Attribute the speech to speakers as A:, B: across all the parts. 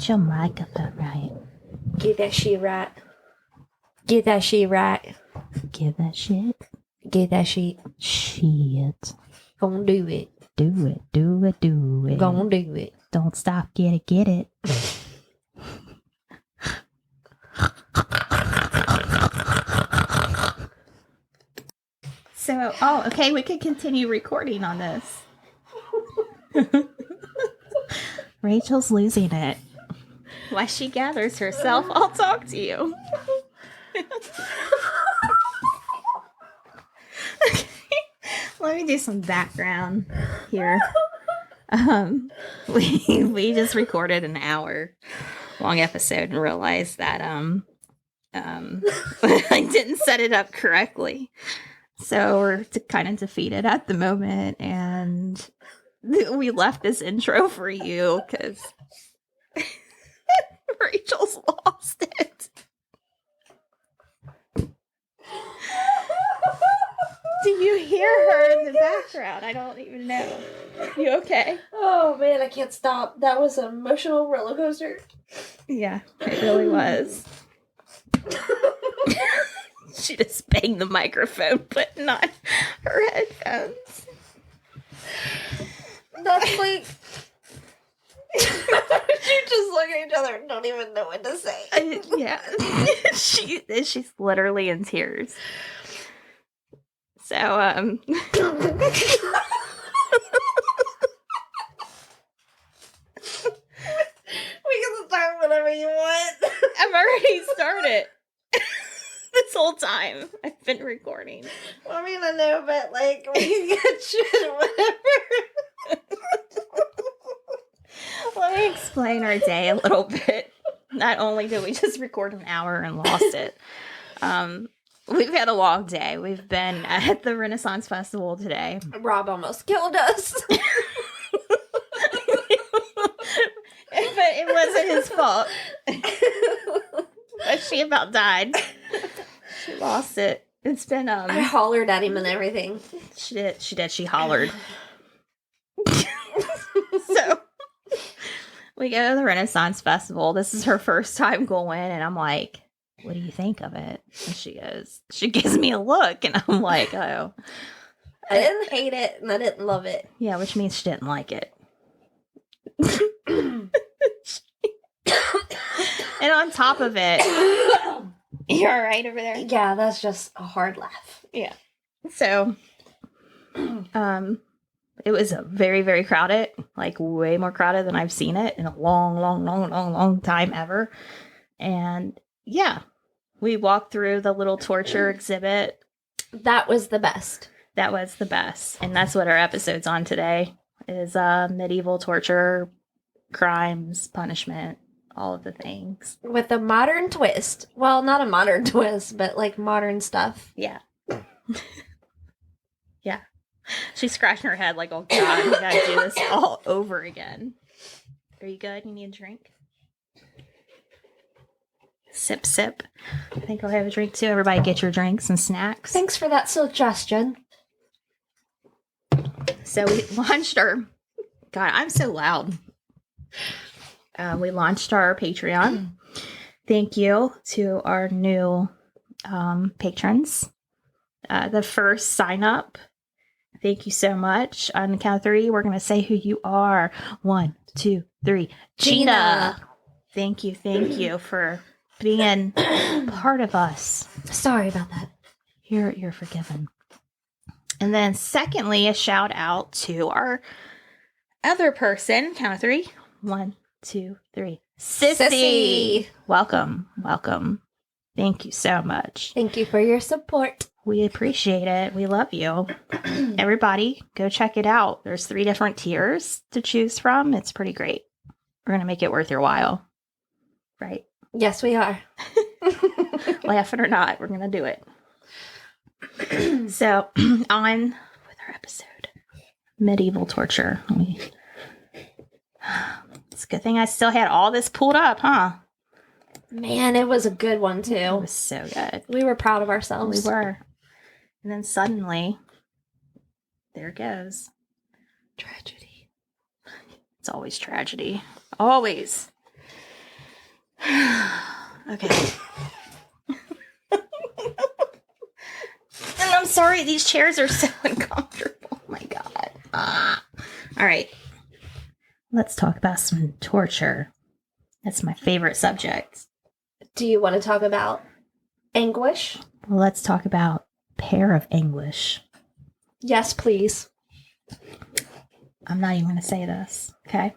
A: Get your mic up right.
B: Get that shit right. Get that shit right.
A: Give that shit.
B: Get that shit.
A: Shit.
B: Gonna do it.
A: Do it. Do it. Do it.
B: Gonna do it.
A: Don't stop. Get it. Get it. So, okay, we could continue recording on this. Rachel's losing it. While she gathers herself, I'll talk to you. Okay, let me do some background here. We just recorded an hour-long episode and realized that I didn't set it up correctly. So we're kind of defeated at the moment, and we left this intro for you because Rachel's lost it. Do you hear her in the background? I don't even know. You okay?
B: Oh man, I can't stop. That was an emotional roller coaster.
A: Yeah, it really was. She just banged the microphone, putting on her headphones.
B: That's like you just look at each other and don't even know what to say.
A: Yeah, she's literally in tears. So
B: We can start whenever you want.
A: I've already started. This whole time I've been recording.
B: Well, I mean, I know, but like we can get shit whatever.
A: Let me explain our day a little bit. Not only did we just record an hour and lost it, we've had a long day. We've been at the Renaissance Festival today.
B: Rob almost killed us.
A: But it wasn't his fault. But she about died. She lost it. It's been
B: I hollered at him and everything.
A: She did. She hollered. So we go to the Renaissance Festival. This is her first time going, and I'm like, what do you think of it? And she gives me a look, and I'm like, oh.
B: I didn't hate it, and I didn't love it.
A: Yeah, which means she didn't like it. And on top of it, you're all right over there?
B: Yeah, that's just a hard laugh.
A: Yeah. So, it was a very, very crowded, like way more crowded than I've seen it in a long time ever. And yeah, we walked through the little torture exhibit.
B: That was the best.
A: That was the best. And that's what our episode's on today is medieval torture, crimes, punishment, all of the things.
B: With a modern twist. Well, not a modern twist, but like modern stuff.
A: Yeah. Yeah. She's scratching her head like, oh God, we gotta do this all over again. Are you good? You need a drink? Sip, sip. I think I'll have a drink too. Everybody get your drinks and snacks.
B: Thanks for that suggestion.
A: So we launched our... God, I'm so loud. We launched our Patreon. Thank you to our new patrons. The first sign up. Thank you so much. On the count of 3, we're going to say who you are. 1, 2, 3. Gina. Thank you for being part of us.
B: Sorry about that.
A: You're forgiven. And then secondly, a shout out to our other person. Count of 3. 1, 2, 3. Sissy. Welcome. Thank you so much.
B: Thank you for your support.
A: We appreciate it. We love you. Everybody, go check it out. There's 3 different tiers to choose from. It's pretty great. We're going to make it worth your while. Right?
B: Yes, we are.
A: Laugh it or not, we're going to do it. So, on with our episode. Medieval torture. It's a good thing I still had all this pulled up, huh?
B: Man, it was a good one, too.
A: It was so good.
B: We were proud of ourselves.
A: We were. And then suddenly, there it goes. Tragedy. It's always tragedy. Always. Okay. And I'm sorry, these chairs are so uncomfortable. Oh my god. All right. Let's talk about some torture. That's my favorite subject.
B: Do you want to talk about anguish?
A: Well, let's talk about pair of anguish.
B: Yes, please.
A: I'm not even going to say this, okay?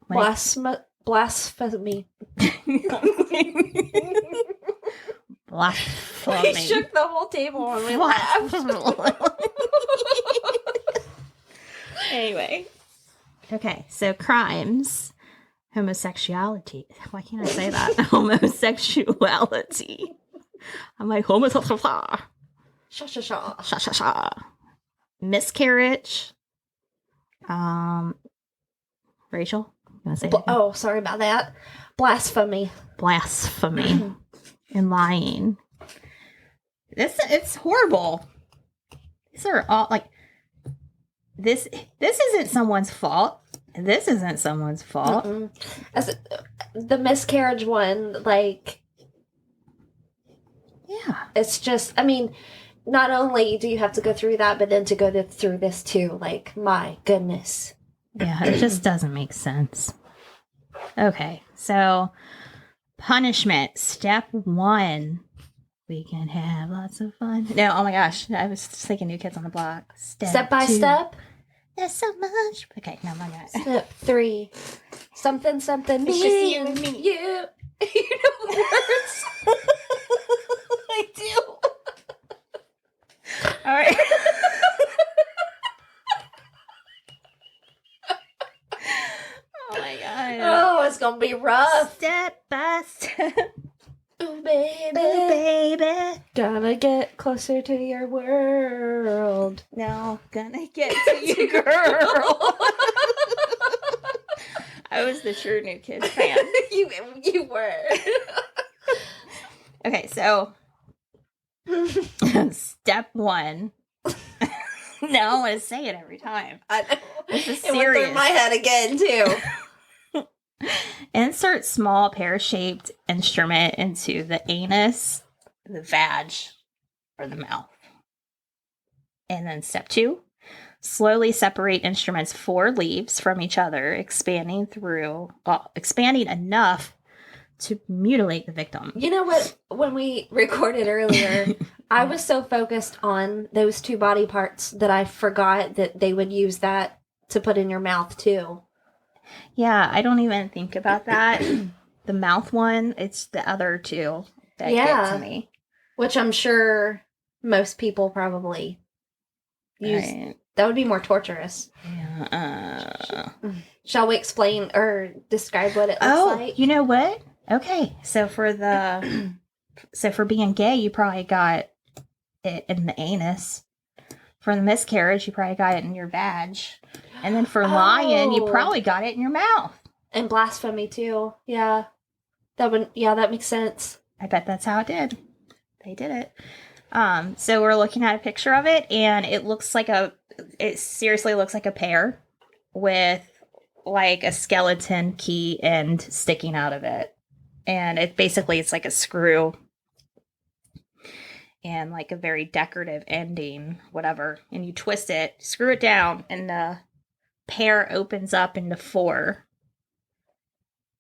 B: Blasphemy.
A: Blasphemy.
B: We shook the whole table and we laughed.
A: Anyway. Okay, so crimes. Homosexuality. Why can't I say that? Homosexuality. I'm like, homosexual.
B: Sha sha sha.
A: Sha sha sha. Miscarriage. Rachel, you want to say anything?
B: Oh, sorry about that. Blasphemy.
A: Blasphemy. And lying. It's horrible. These are all like this isn't someone's fault. This isn't someone's fault.
B: As the miscarriage one, like,
A: yeah,
B: it's just, I mean, not only do you have to go through that, but then to go through this too, like, my goodness.
A: Yeah, it just doesn't make sense. Okay, so punishment. Step 1. We can have lots of fun. No, oh my gosh. I was thinking New Kids on the Block.
B: Step by
A: 2.
B: step.
A: There's so much. Okay, no, my God.
B: Step 3. Something, something.
A: It's just you and me.
B: You. You know the words. I do.
A: All right. Oh my God.
B: Oh, it's going to be rough.
A: Step by step.
B: Ooh, baby.
A: Ooh, baby.
B: Gotta get closer to your world.
A: No, gonna get to you, girl. I was the true New Kids fan.
B: You were.
A: Okay, so step 1. No, I want to say it every time.
B: I know.
A: This is
B: It went through
A: serious.
B: my head again, too.
A: Insert small pear-shaped instrument into the anus, the vag, or the mouth. And then step 2, slowly separate instrument's 4 leaves from each other, expanding enough to mutilate the victim.
B: You know what? When we recorded earlier, I was so focused on those 2 body parts that I forgot that they would use that to put in your mouth, too.
A: Yeah, I don't even think about that. The mouth one, it's the other 2 that get to me.
B: Which I'm sure most people probably use.
A: Right.
B: That would be more torturous.
A: Yeah.
B: Shall we explain or describe what it looks like?
A: You know what? Okay, so for being gay, you probably got it in the anus. For the miscarriage, you probably got it in your vag. And then for lying, you probably got it in your mouth.
B: And blasphemy too. Yeah. That makes sense.
A: I bet that's how it did. They did it. So we're looking at a picture of it, and it seriously looks like a pear with like a skeleton key end sticking out of it. And it's like a screw and like a very decorative ending, whatever. And you twist it, screw it down, and the pear opens up into 4.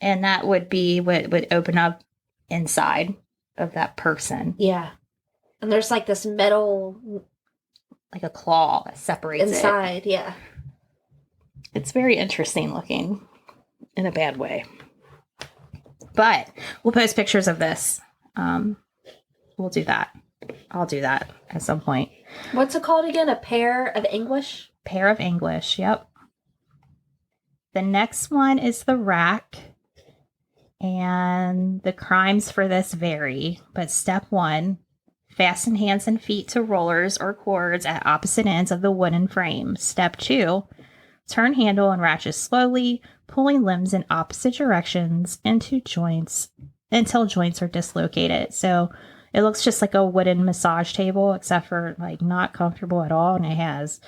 A: And that would be what would open up inside of that person.
B: Yeah. And there's like this metal,
A: like a claw that separates
B: inside. Yeah.
A: It's very interesting looking in a bad way. But we'll post pictures of this. We'll do that. I'll do that at some point.
B: What's it called again? A pair of anguish?
A: Pair of anguish, yep. The next one is the rack. And the crimes for this vary. But step 1, fasten hands and feet to rollers or cords at opposite ends of the wooden frame. Step 2, turn handle and ratchet slowly, pulling limbs in opposite directions into joints until joints are dislocated. So it looks just like a wooden massage table, except for like not comfortable at all. And it has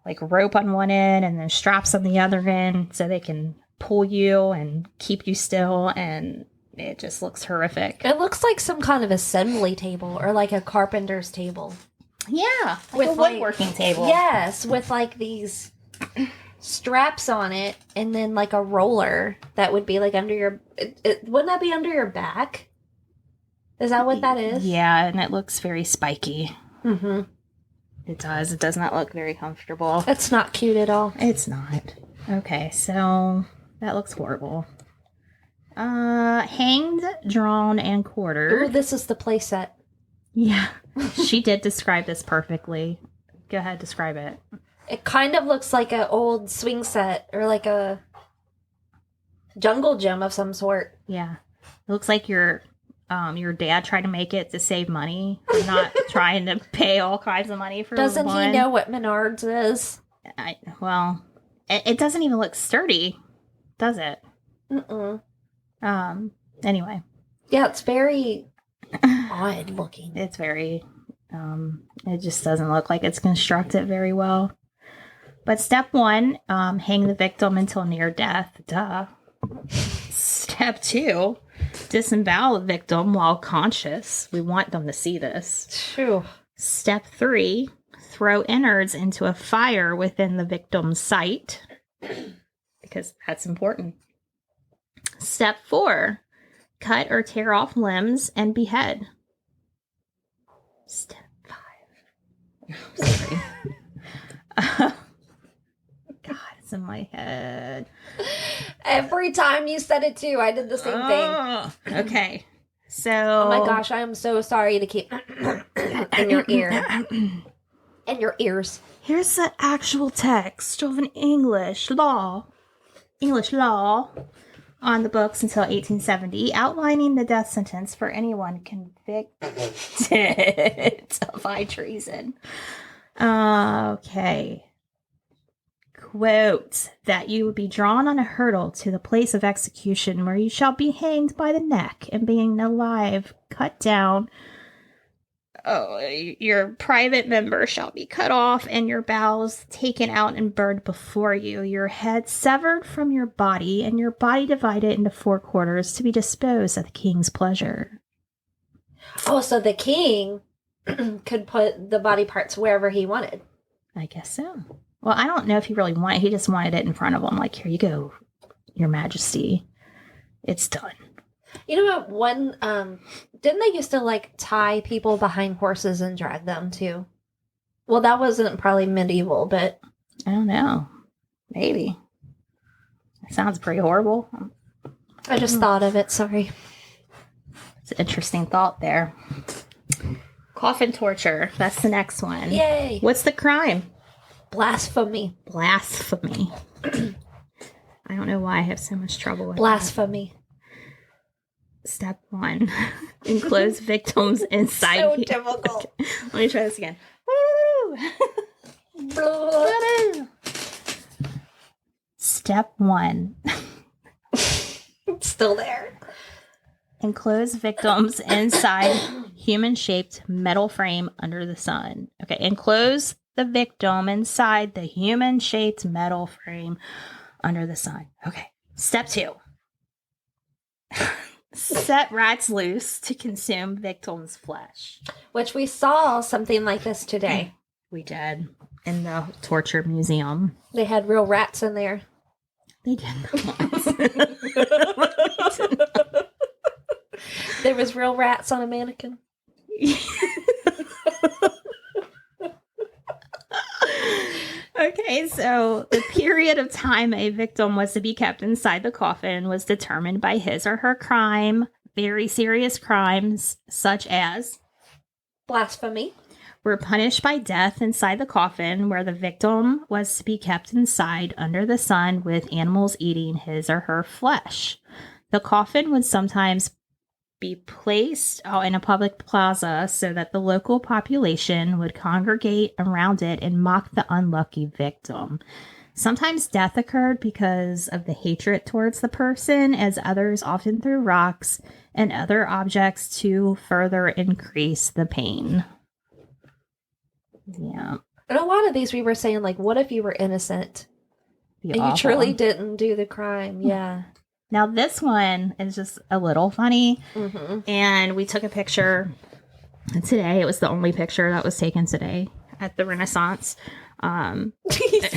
A: like rope on one end and then straps on the other end so they can pull you and keep you still, and it just looks horrific.
B: It looks like some kind of assembly table or like a carpenter's table.
A: Yeah, like
B: With,
A: a woodworking table.
B: Yes, with like these straps on it, and then like a roller that would be like under your. Wouldn't that be under your back? Is that what that is?
A: Yeah, and it looks very spiky.
B: Mm-hmm.
A: It does. It does not look very comfortable.
B: It's not cute at all.
A: It's not. Okay, so that looks horrible. Hanged, drawn, and quartered.
B: Ooh, this is the playset.
A: Yeah, she did describe this perfectly. Go ahead, describe it.
B: It kind of looks like an old swing set or like a jungle gym of some sort.
A: Yeah, it looks like your dad tried to make it to save money, not trying to pay all kinds of money for.
B: Doesn't he know what Menards is?
A: It doesn't even look sturdy, does it?
B: Mm-mm.
A: Anyway.
B: Yeah, it's very odd looking.
A: It's very, it just doesn't look like it's constructed very well. But step 1, hang the victim until near death. Duh. Step 2, disembowel the victim while conscious. We want them to see this.
B: True.
A: Step 3, throw innards into a fire within the victim's sight, because that's important. Step 4, cut or tear off limbs and behead. Step 5. Sorry. God, it's in my head.
B: Every time you said it too, I did the same thing.
A: Okay. So.
B: Oh my gosh, I am so sorry to keep in your ear. In your ears.
A: Here's the actual text of an English law on the books until 1870, outlining the death sentence for anyone convicted of high treason. Okay. Quote, that you would be drawn on a hurdle to the place of execution, where you shall be hanged by the neck, and being alive, cut down. Oh, your private member shall be cut off, and your bowels taken out and burned before you, your head severed from your body, and your body divided into 4 quarters to be disposed at the king's pleasure.
B: Oh, so the king could put the body parts wherever he wanted.
A: I guess so. Well, I don't know if he really wanted. He just wanted it in front of him. Like, here you go, your majesty. It's done.
B: You know what? Didn't they used to like tie people behind horses and drag them too? Well, that wasn't probably medieval, but
A: I don't know. Maybe. It sounds pretty horrible.
B: I just thought of it. Sorry.
A: It's an interesting thought there. Coffin torture. That's the next one.
B: Yay.
A: What's the crime?
B: Blasphemy.
A: Blasphemy. I don't know why I have so much trouble with
B: blasphemy.
A: Step 1. Enclose victims inside.
B: So difficult.
A: Okay. Let me try this again. Step 1.
B: It's still there.
A: Enclose victims inside human-shaped metal frame under the sun. Okay, enclose the victim inside the human-shaped metal frame under the sun. Okay, step 2. Set rats loose to consume victims' flesh.
B: Which we saw something like this today.
A: We did. In the torture museum.
B: They had real rats in there.
A: They did not.
B: There was real rats on a mannequin.
A: Okay, so the period of time a victim was to be kept inside the coffin was determined by his or her crime. Very serious crimes, such as
B: blasphemy,
A: were punished by death inside the coffin, where the victim was to be kept inside under the sun with animals eating his or her flesh. The coffin would sometimes be placed in a public plaza so that the local population would congregate around it and mock the unlucky victim. Sometimes death occurred because of the hatred towards the person, as others often threw rocks and other objects to further increase the pain. Yeah.
B: And a lot of these we were saying, like, what if you were innocent?
A: Be
B: You
A: awful.
B: truly didn't do the crime. Yeah.
A: Now, this one is just a little funny.
B: Mm-hmm.
A: And we took a picture today. It was the only picture that was taken today at the Renaissance.
B: he's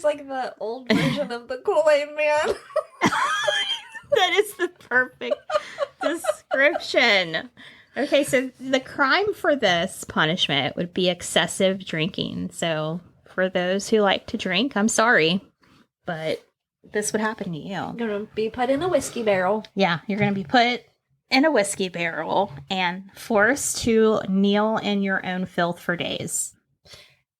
B: like the old version of the Kool-Aid Man.
A: That is the perfect description. Okay, so the crime for this punishment would be excessive drinking. So for those who like to drink, I'm sorry, but this would happen to you.
B: I'm gonna be put in a whiskey barrel.
A: Yeah, you're going to be put in a whiskey barrel and forced to kneel in your own filth for days.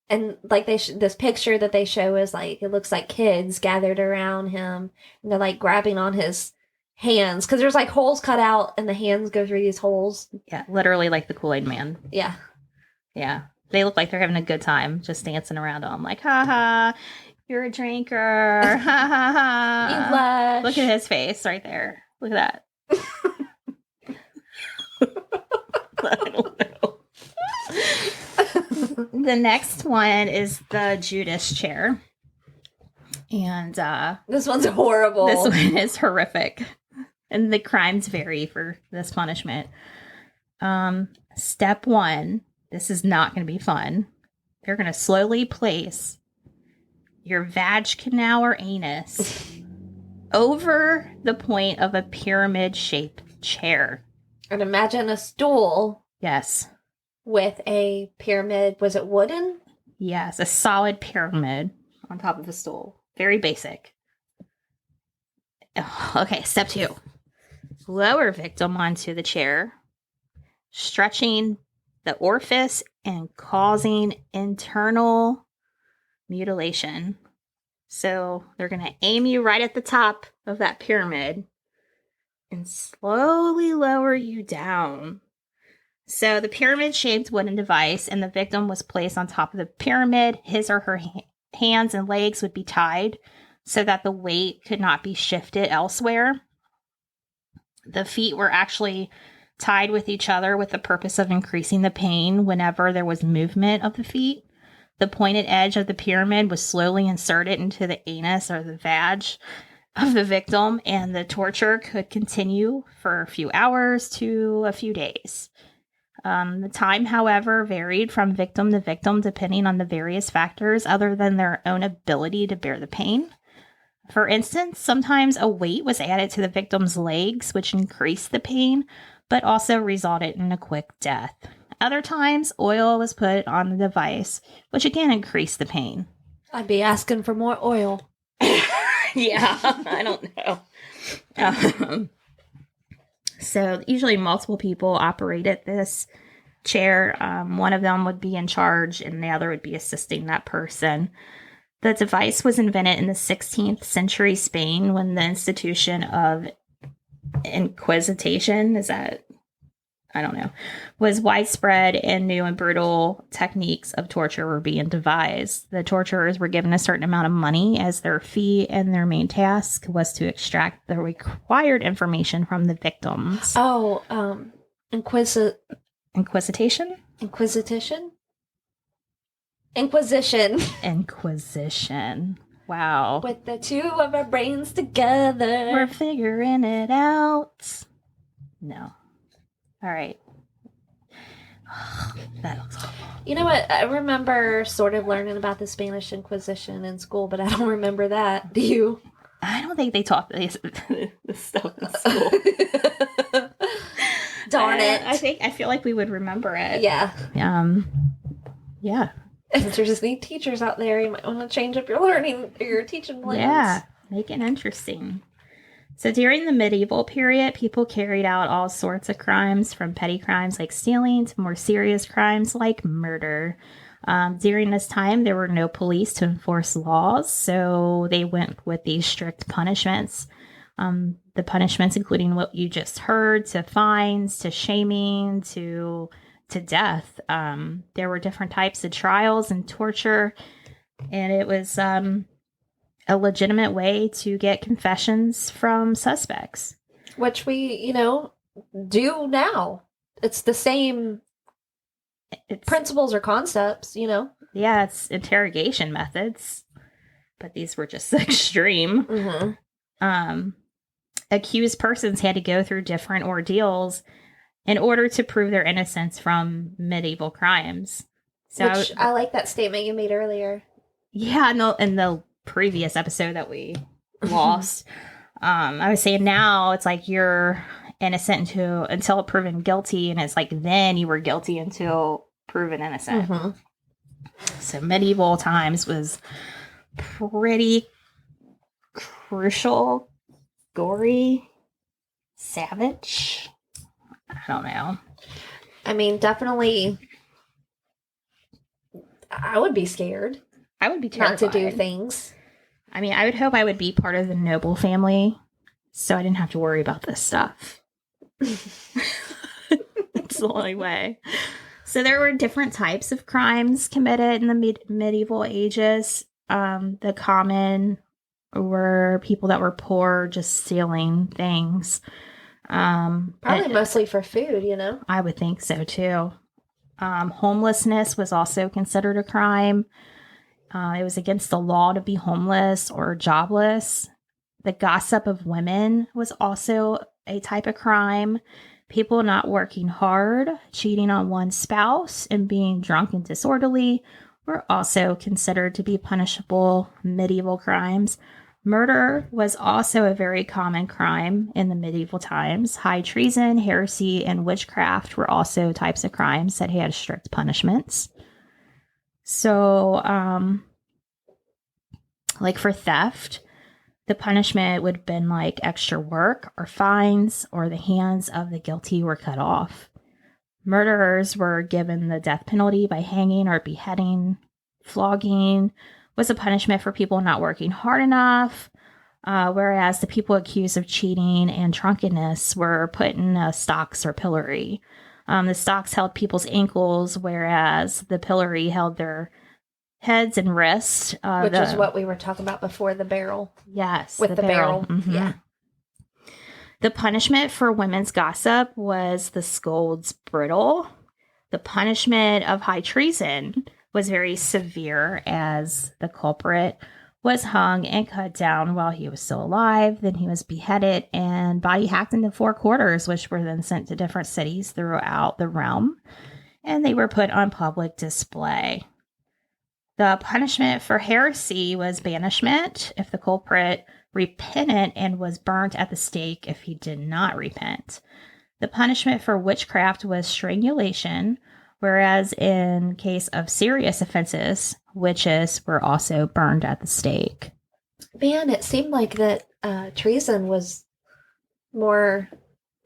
B: And like this picture that they show is like, it looks like kids gathered around him, and they're like grabbing on his hands because there's like holes cut out and the hands go through these holes.
A: Yeah, literally like the Kool-Aid Man.
B: Yeah.
A: Yeah. They look like they're having a good time just dancing around him. Like, ha ha, you're a drinker. Ha ha ha.
B: You lush.
A: Look at his face right there. Look at that. I don't know. The next one is the Judas chair. And
B: this one's horrible.
A: This one is horrific. And the crimes vary for this punishment. Step 1, this is not going to be fun. They're going to slowly place your vag canal or anus over the point of a pyramid-shaped chair.
B: And imagine a stool.
A: Yes.
B: With a pyramid. Was it wooden?
A: Yes, a solid pyramid on top of a stool. Very basic. Okay, step 2. Lower victim onto the chair, stretching the orifice and causing internal mutilation. So they're going to aim you right at the top of that pyramid and slowly lower you down. So the pyramid-shaped wooden device, and the victim was placed on top of the pyramid. His or her hands and legs would be tied so that the weight could not be shifted elsewhere. The feet were actually tied with each other with the purpose of increasing the pain whenever there was movement of the feet. The pointed edge of the pyramid was slowly inserted into the anus or the vag of the victim, and the torture could continue for a few hours to a few days. The time, however, varied from victim to victim depending on the various factors other than their own ability to bear the pain. For instance, sometimes a weight was added to the victim's legs, which increased the pain, but also resulted in a quick death. Other times, oil was put on the device, which again increased the pain.
B: I'd be asking for more oil.
A: Yeah, I don't know. So usually multiple people operated this chair. One of them would be in charge and the other would be assisting that person. The device was invented in the 16th century Spain when the institution of Inquisition, was widespread and new and brutal techniques of torture were being devised. The torturers were given a certain amount of money as their fee, and their main task was to extract the required information from the victims.
B: Oh,
A: Inquisition? Inquisition. Wow.
B: With the two of our brains together.
A: We're figuring it out. No. All right. That looks awful.
B: You know what? I remember sort of learning about the Spanish Inquisition in school, but I don't remember that. Do you?
A: I don't think they taught this stuff in school.
B: Darn it.
A: I feel like we would remember it.
B: Yeah.
A: Yeah.
B: If there's just any teachers out there, you might want to change up your learning or your teaching plans.
A: Yeah. Make it interesting. So during the medieval period, people carried out all sorts of crimes, from petty crimes like stealing to more serious crimes like murder. During this time, there were no police to enforce laws, so they went with these strict punishments. The punishments including what you just heard, to fines, to shaming, to death. There were different types of trials and torture, and it was a legitimate way to get confessions from suspects.
B: Which we, do now. It's the same principles or concepts,
A: Yeah, it's interrogation methods. but these were just extreme.
B: Mm-hmm.
A: Accused persons had to go through different ordeals in order to prove their innocence from medieval crimes. So,
B: Which I like that statement you made earlier.
A: yeah, in the previous episode that we lost, I was saying now it's like you're innocent until proven guilty, and it's like then you were guilty until proven innocent.
B: Mm-hmm.
A: So medieval times was pretty crucial, gory, savage. I don't know.
B: I mean, definitely, I would be scared
A: I would be terrified
B: not to do things.
A: I mean, I would hope I would be part of the noble family so I didn't have to worry about this stuff. It's the only way. So there were different types of crimes committed in the medieval ages. The common were people that were poor, just stealing things.
B: Probably mostly for food, you know?
A: I would think so too. Homelessness was also considered a crime. It was against the law to be homeless or jobless. The gossip of women was also a type of crime. People not working hard, cheating on one's spouse, and being drunk and disorderly were also considered to be punishable medieval crimes. Murder was also a very common crime in the medieval times. High treason, heresy, and witchcraft were also types of crimes that had strict punishments. So, like for theft, the punishment would have been like extra work or fines, or the hands of the guilty were cut off. Murderers were given the death penalty by hanging or beheading. Flogging was a punishment for people not working hard enough, whereas the people accused of cheating and drunkenness were put in stocks or pillory. The stocks held people's ankles, whereas the pillory held their heads and wrists.
B: Which is what we were talking about before, the barrel.
A: Yes.
B: With the barrel.
A: Mm-hmm.
B: Yeah.
A: The punishment for women's gossip was the scold's brittle. The punishment of high treason was very severe, as the culprit was hung and cut down while he was still alive. Then he was beheaded and body hacked into 4 quarters, which were then sent to different cities throughout the realm, and they were put on public display. The punishment for heresy was banishment if the culprit repented, and was burnt at the stake if he did not repent. The punishment for witchcraft was strangulation, whereas in case of serious offenses, witches were also burned at the stake.
B: Man, it seemed like that treason was more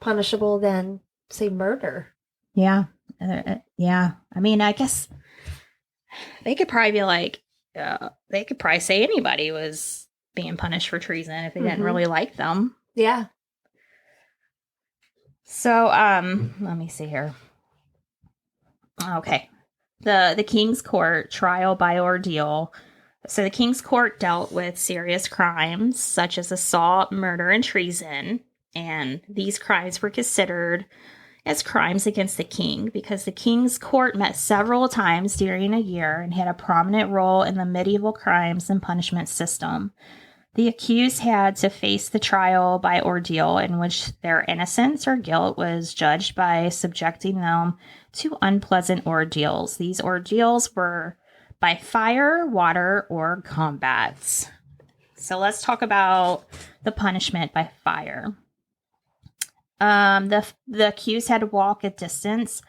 B: punishable than, say, murder.
A: Yeah. Yeah. I mean, I guess they could probably be like, they could probably say anybody was being punished for treason if they didn't really like them.
B: Yeah.
A: So, let me see here. Okay. The King's Court trial by ordeal. So the King's Court dealt with serious crimes such as assault, murder, and treason. And these crimes were considered as crimes against the king because the King's Court met several times during a year and had a prominent role in the medieval crimes and punishment system. The accused had to face the trial by ordeal, in which their innocence or guilt was judged by subjecting them to unpleasant ordeals. These ordeals were by fire, water, or combats. So let's talk about the punishment by fire. The accused had to walk a distance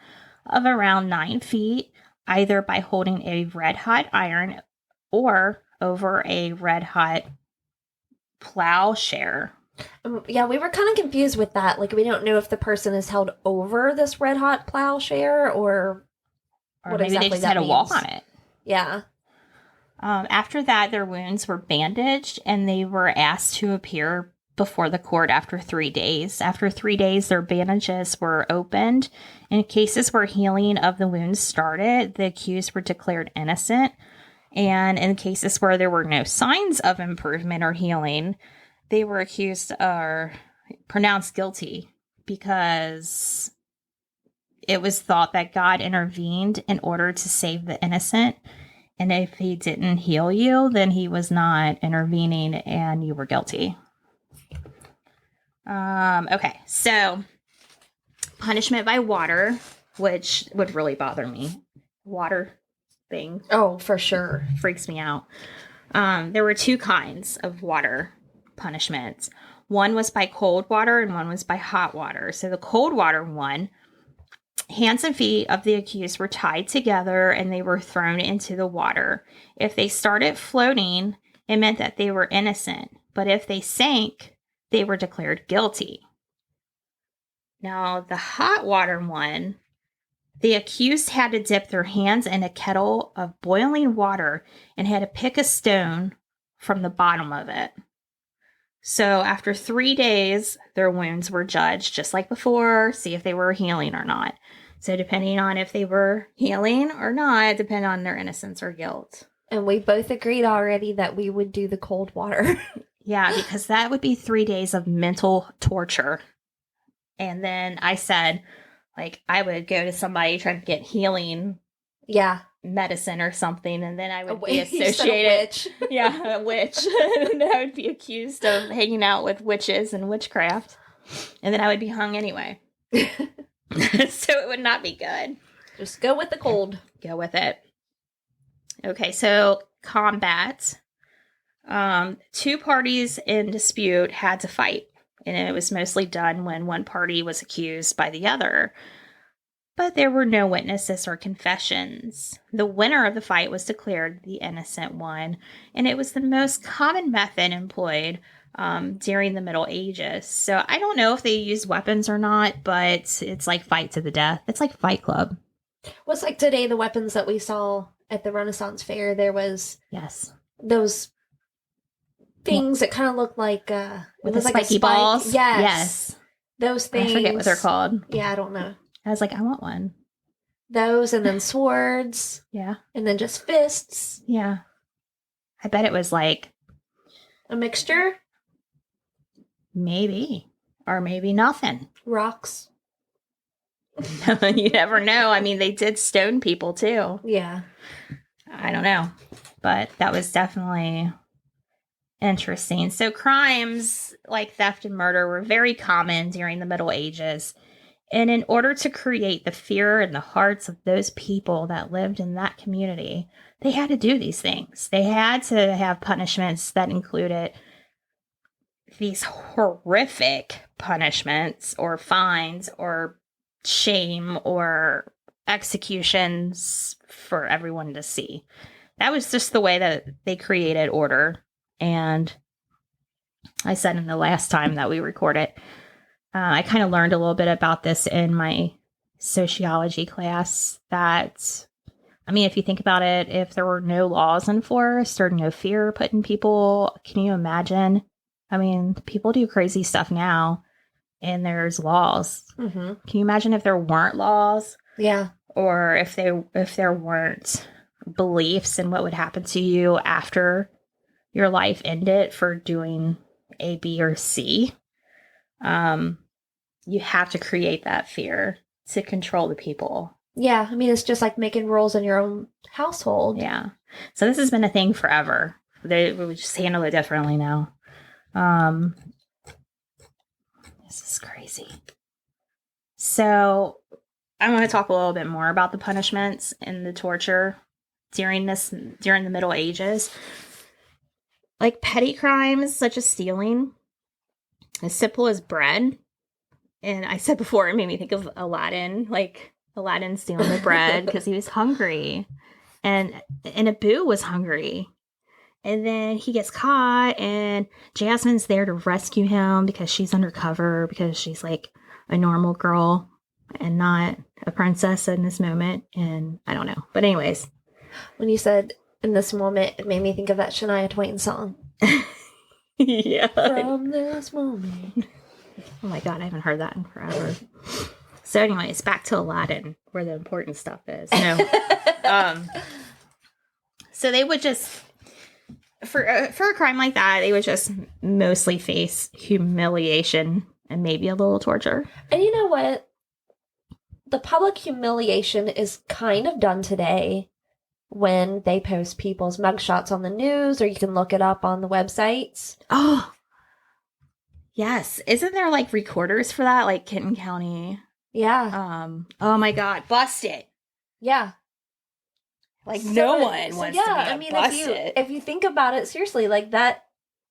A: of around 9 feet, either by holding a red-hot iron or over a red-hot plowshare.
B: Yeah, we were kind of confused with that. Like, we don't know if the person is held over this red hot plowshare or
A: what maybe exactly they just had to walk on it.
B: Yeah.
A: After that, their wounds were bandaged and they were asked to appear before the court after 3 days. After 3 days, their bandages were opened. In cases where healing of the wounds started, the accused were declared innocent. And in cases where there were no signs of improvement or healing, they were accused or pronounced guilty because it was thought that God intervened in order to save the innocent And if he didn't heal you, then he was not intervening and you were guilty. Okay, so punishment by water, which would really bother me. Water thing.
B: Oh, for sure.
A: Freaks me out. There were 2 kinds of water punishments. One was by cold water and one was by hot water. So the cold water one, hands and feet of the accused were tied together and they were thrown into the water. If they started floating, it meant that they were innocent. But if they sank, they were declared guilty. Now, the hot water one, the accused had to dip their hands in a kettle of boiling water and had to pick a stone from the bottom of it. So after 3 days, their wounds were judged just like before, see if they were healing or not. So depending on if they were healing or not, depend on their innocence or guilt.
B: And we both agreed already that we would do the cold water.
A: Yeah, because that would be 3 days of mental torture. And then I said, like, I would go to somebody trying to get healing medicine or something, and then I would be associated. Yeah, a witch. And I would be accused of hanging out with witches and witchcraft. And then I would be hung anyway. So it would not be good.
B: Just go with the cold.
A: Go with it. Okay, so combat. 2 parties in dispute had to fight. And it was mostly done when one party was accused by the other. But there were no witnesses or confessions. The winner of the fight was declared the innocent one, and it was the most common method employed during the Middle Ages. So I don't know if they used weapons or not, but it's like fight to the death. It's like Fight Club.
B: What's like today, the weapons that we saw at the Renaissance Fair, there was those things that kind of looked like
A: with
B: it was
A: the
B: like
A: spiky balls.
B: Yes. Those things.
A: I forget what they're called.
B: Yeah, I don't know.
A: I was like, I want one.
B: Those, and then swords.
A: Yeah.
B: And then just fists.
A: Yeah. I bet it was like
B: a mixture.
A: Maybe. Or maybe nothing.
B: Rocks.
A: You never know. I mean, they did stone people too.
B: Yeah.
A: I don't know. But that was definitely interesting. So crimes like theft and murder were very common during the Middle Ages. And in order to create the fear in the hearts of those people that lived in that community, they had to do these things. They had to have punishments that included these horrific punishments or fines or shame or executions for everyone to see. That was just the way that they created order. And I said in the last time that we recorded, I kind of learned a little bit about this in my sociology class that, I mean, if you think about it, if there were no laws enforced or no fear put in people, can you imagine? I mean, people do crazy stuff now and there's laws. Mm-hmm. Can you imagine if there weren't laws?
B: Yeah.
A: Or if there weren't beliefs in what would happen to you after your life ended for doing A, B, or C? You have to create that fear to control the people.
B: Yeah, I mean, it's just like making rules in your own household.
A: Yeah. So this has been a thing forever. We just handle it differently now. This is crazy. So I want to talk a little bit more about the punishments and the torture during the Middle Ages. Like petty crimes such as stealing, as simple as bread. And I said before, it made me think of Aladdin, like Aladdin stealing the bread because he was hungry. And Abu was hungry. And then he gets caught and Jasmine's there to rescue him because she's undercover, because she's like a normal girl and not a princess in this moment. And I don't know. But anyways.
B: When you said in this moment, it made me think of that Shania Twain song.
A: Yeah.
B: From this moment.
A: Oh my God, I haven't heard that in forever. So anyways, back to Aladdin, where the important stuff is. No. So they would just, for a crime like that, they would just mostly face humiliation and maybe a little torture.
B: And you know what? The public humiliation is kind of done today. when they post people's mugshots on the news, or you can look it up on the websites.
A: Oh, yes. Isn't there like recorders for that? Like Kenton County.
B: Yeah.
A: Oh my God. Busted.
B: Yeah.
A: Like
B: So
A: no
B: it-
A: one
B: so
A: wants
B: yeah,
A: to be
B: I mean,
A: busted.
B: if you think about it seriously, like that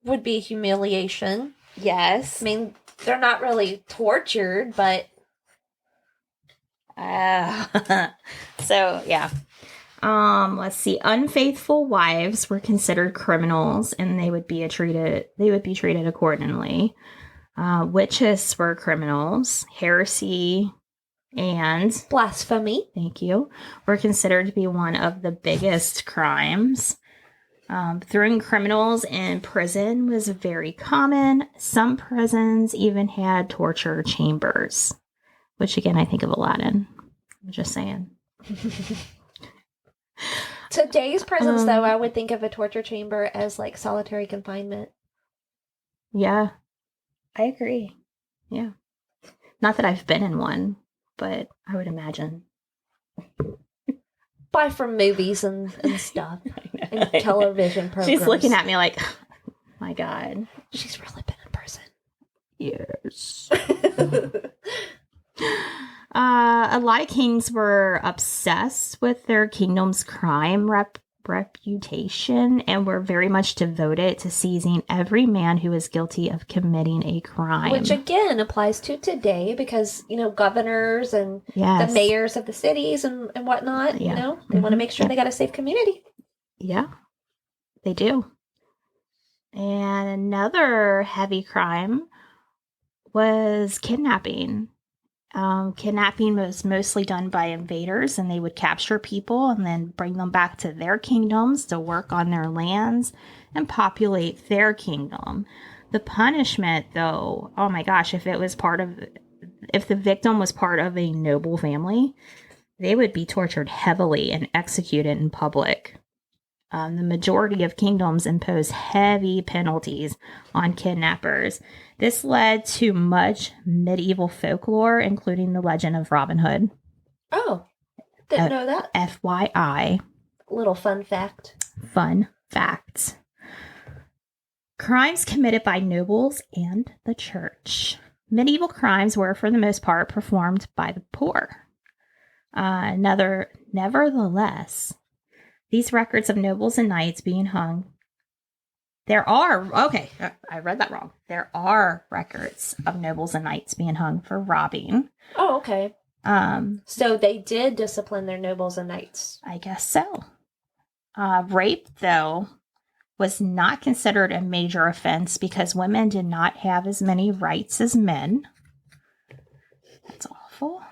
B: would be humiliation.
A: Yes.
B: I mean, they're not really tortured, but
A: So yeah. Let's see. Unfaithful wives were considered criminals, and they would be treated accordingly. Witches were criminals. Heresy and
B: blasphemy.
A: thank you were considered to be one of the biggest crimes. Throwing criminals in prison was very common. Some prisons even had torture chambers, which again I think of Aladdin. I'm just saying.
B: Today's prisons, though, I would think of a torture chamber as like solitary confinement.
A: Yeah, I agree. Yeah. Not that I've been in one, but I would imagine.
B: Buy from movies and stuff and television programs.
A: She's looking at me like, oh my God.
B: She's really been in prison.
A: Yes. A lot of kings were obsessed with their kingdom's crime reputation and were very much devoted to seizing every man who was guilty of committing a crime.
B: Which again applies to today because, governors and
A: Yes.
B: the mayors of the cities and whatnot,
A: Yeah.
B: they want to make sure they got a safe community.
A: Yeah, they do. And another heavy crime was kidnapping. Kidnapping was mostly done by invaders, and they would capture people and then bring them back to their kingdoms to work on their lands and populate their kingdom. The punishment, though, oh my gosh, if the victim was part of a noble family, they would be tortured heavily and executed in public. The majority of kingdoms impose heavy penalties on kidnappers. This led to much medieval folklore, including the legend of Robin Hood.
B: Oh, didn't know that.
A: FYI.
B: Little fun fact.
A: Fun fact. Crimes committed by nobles and the church. Medieval crimes were, for the most part, performed by the poor. Nevertheless, these records of nobles and knights being hung. I read that wrong. There are records of nobles and knights being hung for robbing.
B: Oh, okay. So they did discipline their nobles and knights.
A: I guess so. Rape, though, was not considered a major offense because women did not have as many rights as men. That's awful.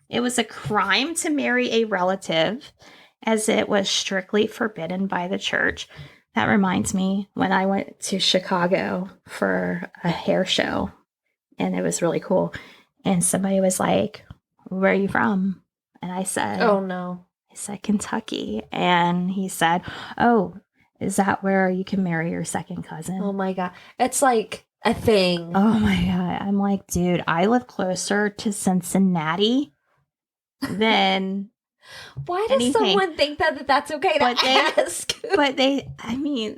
A: It was a crime to marry a relative, as it was strictly forbidden by the church. That reminds me when I went to Chicago for a hair show, and it was really cool. And somebody was like, "Where are you from?" And I said,
B: "Oh no."
A: I said, "Kentucky." And he said, "Oh, is that where you can marry your second cousin?"
B: Oh my God. It's like a thing.
A: Oh my God. I'm like, dude, I live closer to Cincinnati than
B: Why does
A: anything.
B: someone think that that's okay to ask?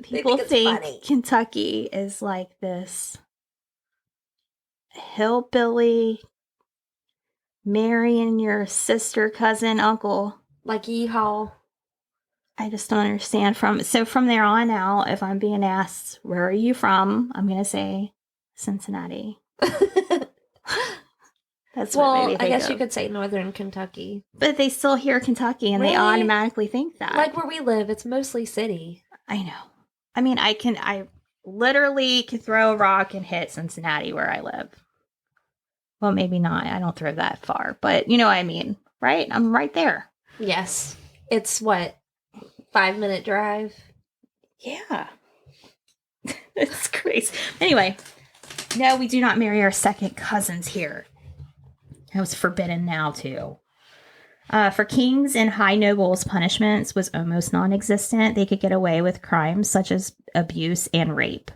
A: People think Kentucky is like this hillbilly marrying your sister, cousin, uncle.
B: Like yeehaw.
A: I just don't understand. From there on out, if I'm being asked, where are you from? I'm going to say Cincinnati. That's what made me think
B: I guess
A: of.
B: you could say Northern Kentucky.
A: But they still hear Kentucky and they automatically think that.
B: Like where we live, it's mostly city.
A: I know. I mean, I literally can throw a rock and hit Cincinnati where I live. Well, maybe not. I don't throw that far. But you know what I mean, right? I'm right there.
B: Yes. It's what? 5-minute drive?
A: Yeah. It's crazy. Anyway, no, we do not marry our second cousins here. It was forbidden now, too. For kings and high nobles, punishments was almost non-existent. They could get away with crimes such as abuse and rape.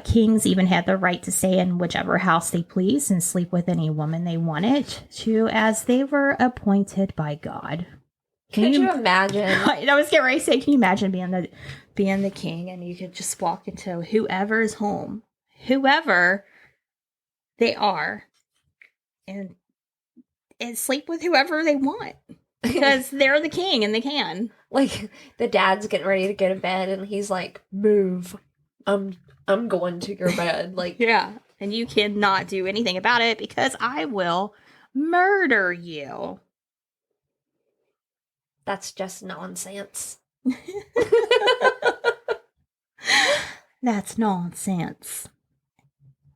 A: Kings even had the right to stay in whichever house they pleased and sleep with any woman they wanted to, as they were appointed by God.
B: Could you imagine?
A: I was getting ready to say, can you imagine being the king and you could just walk into whoever's home, whoever they are, and sleep with whoever they want because they're the king and they can.
B: Like the dad's getting ready to go to bed and he's like, "Move, I'm going to your bed." Like,
A: yeah, and you cannot do anything about it because I will murder you.
B: That's just nonsense.
A: That's nonsense.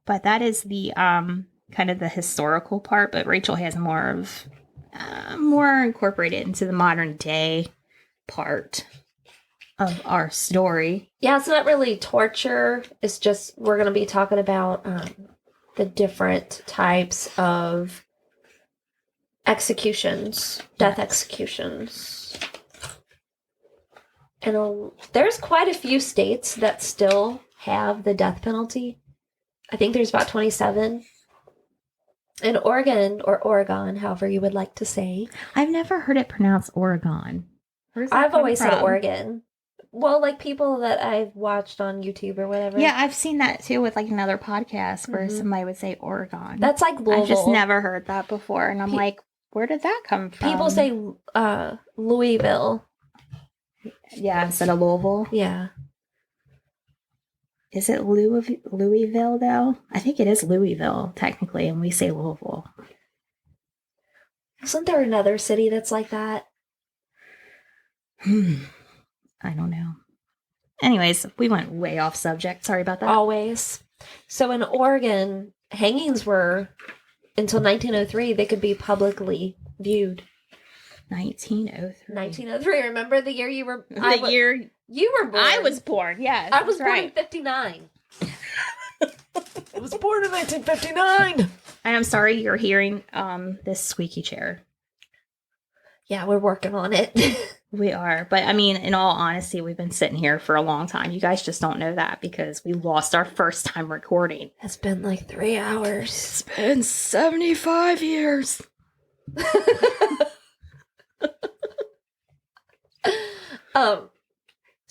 A: But that is the kind of the historical part. But Rachel has more incorporated into the modern day part of our story.
B: Yeah, it's not really torture. It's just we're going to be talking about the different types of executions, death executions. And there's quite a few states that still have the death penalty. I think there's about 27. In Oregon, or Oregon, however you would like to say.
A: I've never heard it pronounced Oregon.
B: I've always said Oregon. Well, like people that I've watched on YouTube or whatever.
A: Yeah, I've seen that too with like another podcast where somebody would say Oregon.
B: That's like Louisville.
A: I've just never heard that before. And I'm like, where did that come from?
B: People say Louisville.
A: Yeah, instead of Louisville.
B: Yeah.
A: Is it Louisville, though? I think it is Louisville, technically, and we say Louisville.
B: Isn't there another city that's like that?
A: I don't know. Anyways, we went way off subject. Sorry about that.
B: Always. So in Oregon, hangings were, until 1903, they could be publicly viewed.
A: 1903.
B: 1903. Remember the year you were...
A: year...
B: You were born.
A: I was born, yes.
B: I was born in 59.
C: I was born in 1959.
A: And I'm sorry you're hearing this squeaky chair.
B: Yeah, we're working on it.
A: We are. But I mean, in all honesty, we've been sitting here for a long time. You guys just don't know that because we lost our first time recording.
B: It's been like 3 hours.
A: It's been 75 years.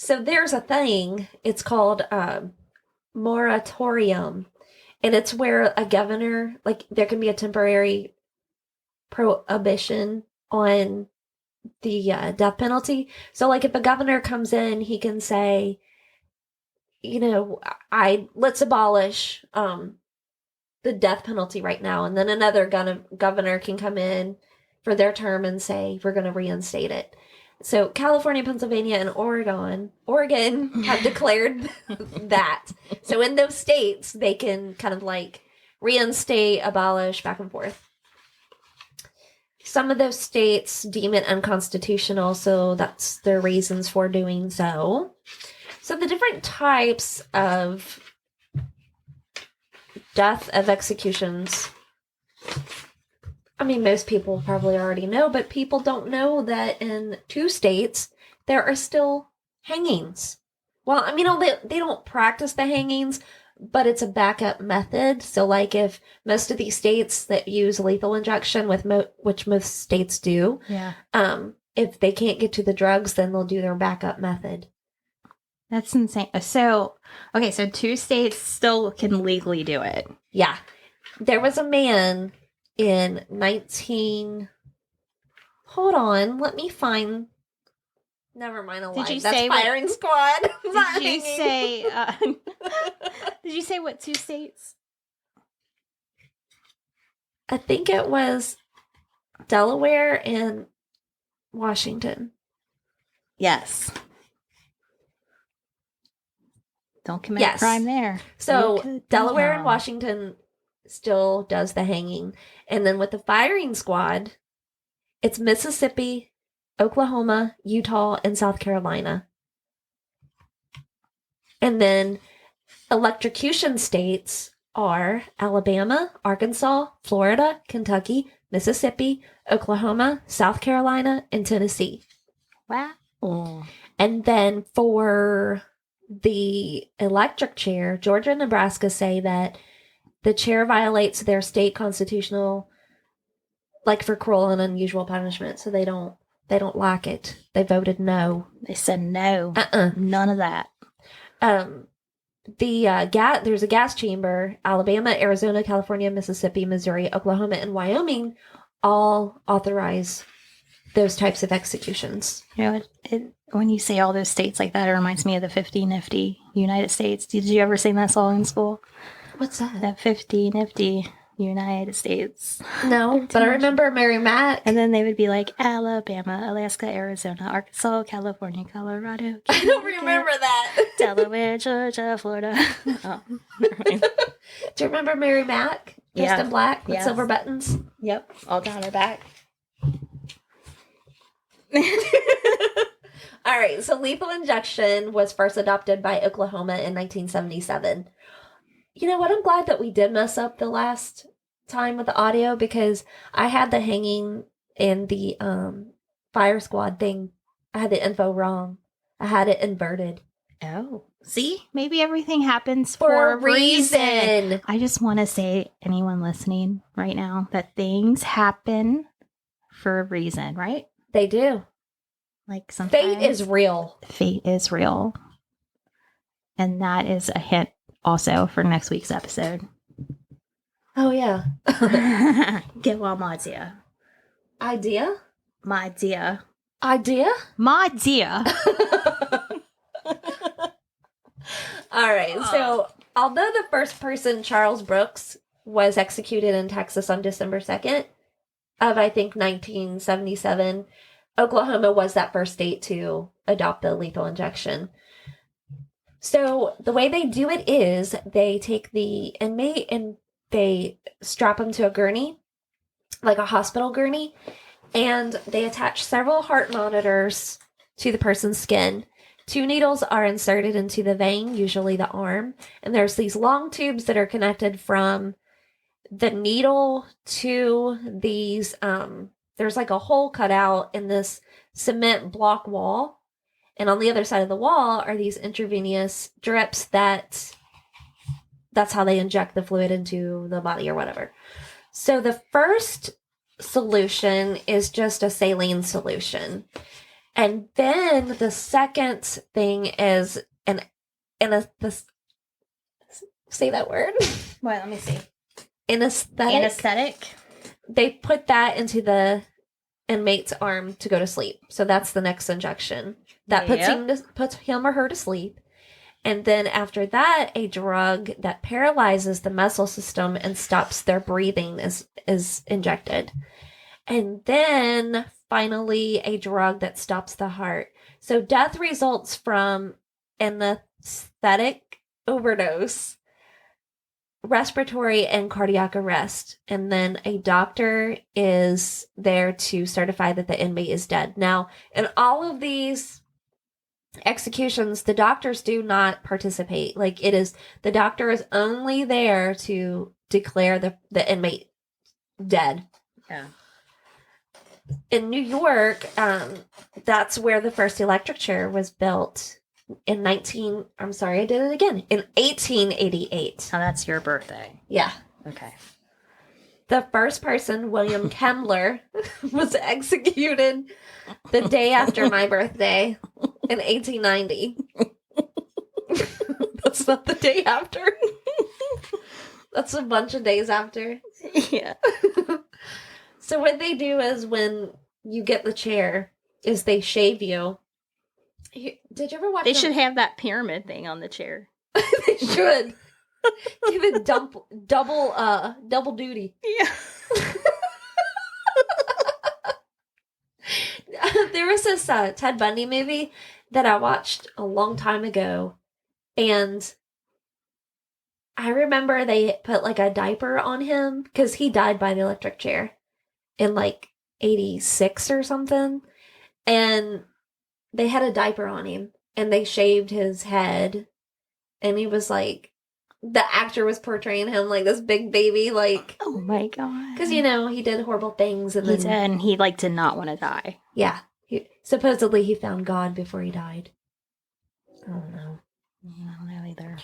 B: So there's a thing, it's called moratorium, and it's where a governor, like there can be a temporary prohibition on the death penalty. So like if a governor comes in, he can say, you know, let's abolish the death penalty right now, and then another governor can come in for their term and say, we're going to reinstate it. So California, Pennsylvania, and Oregon have declared that. So in those states, they can kind of like reinstate, abolish, back and forth. Some of those states deem it unconstitutional, so that's their reasons for doing so. So the different types of death of executions, I mean, most people probably already know, but people don't know that in 2 states, there are still hangings. Well, I mean, they don't practice the hangings, but it's a backup method. So, like, if most of these states that use lethal injection, which most states do,
A: yeah,
B: if they can't get to the drugs, then they'll do their backup method.
A: That's insane. So 2 states still can legally do it.
B: Yeah. There was a man in hold on, let me find, never mind,
A: Did
B: that's firing squad.
A: Did you say, did you say what 2 states?
B: I think it was Delaware and Washington.
A: Yes. Don't commit a crime there.
B: So Delaware and Washington still does the hanging. And then with the firing squad, it's Mississippi, Oklahoma, Utah, and South Carolina. And then electrocution states are Alabama, Arkansas, Florida, Kentucky, Mississippi, Oklahoma, South Carolina, and Tennessee.
A: Wow.
B: And then for the electric chair, Georgia and Nebraska say that the chair violates their state constitutional, like for cruel and unusual punishment, so they don't They don't like it. They voted no.
A: They said no.
B: Uh-uh.
A: None of that.
B: There's a gas chamber. Alabama, Arizona, California, Mississippi, Missouri, Oklahoma, and Wyoming all authorize those types of executions.
A: You know, when you say all those states like that, it reminds me of the 50 Nifty United States. Did you ever sing that song in school?
B: What's that?
A: That 50 Nifty United States.
B: No, but I remember Mary Mack.
A: And then they would be like Alabama, Alaska, Arizona, Arkansas, California, Colorado.
B: I don't remember that.
A: Delaware, Georgia, Florida. Oh, never mind.
B: Do you remember Mary Mack? Dressed
A: Yeah.
B: in black with
A: Yes.
B: silver buttons.
A: Yep, all down her back.
B: All right, so lethal injection was first adopted by Oklahoma in 1977. You know what? I'm glad that we did mess up the last time with the audio because I had the hanging in the fire squad thing. I had the info wrong. I had it inverted.
A: Oh, see? Maybe everything happens
B: For a reason.
A: I just want to say, anyone listening right now, that things happen for a reason, right?
B: They do.
A: Like sometimes
B: Fate is real.
A: Fate is real. And that is a hint also for next week's episode.
B: Oh, yeah.
A: Get well, my dear.
B: Idea?
A: My dear.
B: Idea?
A: My dear.
B: All right. So, although the first person, Charles Brooks, was executed in Texas on December 2nd of, I think, 1977, Oklahoma was that first state to adopt the lethal injection. So, the way they do it is they take the inmate and they strap him to a gurney, like a hospital gurney, and they attach several heart monitors to the person's skin. 2 needles are inserted into the vein, usually the arm, and there's these long tubes that are connected from the needle to these, there's like a hole cut out in this cement block wall, and on the other side of the wall are these intravenous drips that's how they inject the fluid into the body or whatever. So the first solution is just a saline solution. And then the second thing is say that word.
A: What? Let me see.
B: Anesthetic.
A: Anesthetic.
B: They put that into the inmate's arm to go to sleep. So that's the next injection. That puts him or her to sleep. And then after that, a drug that paralyzes the muscle system and stops their breathing is injected. And then finally, a drug that stops the heart. So death results from anesthetic overdose, respiratory and cardiac arrest. And then a doctor is there to certify that the inmate is dead. Now, in all of these executions, the doctors do not participate. Like, it is, the doctor is only there to declare the inmate dead.
A: Yeah.
B: In New York, that's where the first electric chair was built in 1888.
A: Oh, that's your birthday.
B: Yeah.
A: Okay.
B: The first person, William Kemmler, was executed the day after my birthday in 1890. That's not the day after. That's a bunch of days after.
A: Yeah.
B: So what they do is when you get the chair is they shave you. Did you ever watch
A: They should have that pyramid thing on the chair.
B: They should. Give it double duty.
A: Yeah.
B: There was this Ted Bundy movie that I watched a long time ago, and I remember they put like a diaper on him because he died by the electric chair in like 86 or something, and they had a diaper on him and they shaved his head, and he was like, the actor was portraying him like this big baby, like,
A: Oh my god.
B: because he did horrible things, and
A: He
B: then
A: did, and he did not want to die.
B: yeah, supposedly he found God before he died. I don't know.
A: I don't know either.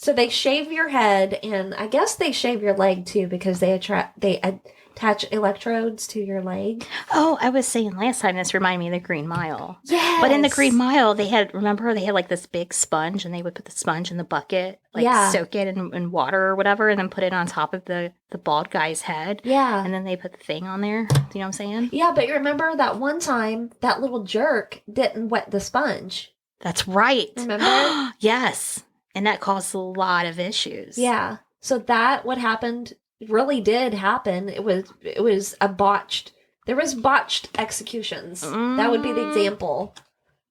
B: So they shave your head, and I guess they shave your leg too because they attach electrodes to your leg.
A: Oh, I was saying last time, this reminded me of the Green Mile.
B: Yes.
A: But in the Green Mile, they had like this big sponge, and they would put the sponge in the bucket, like soak it in water or whatever, and then put it on top of the bald guy's head.
B: Yeah.
A: And then they put the thing on there. Do you know what I'm saying?
B: Yeah, but you remember that one time that little jerk didn't wet the sponge.
A: That's right.
B: Remember?
A: Yes. And that caused a lot of issues.
B: Yeah. So that what happened really did happen. It was a botched. There was botched executions. That would be the example.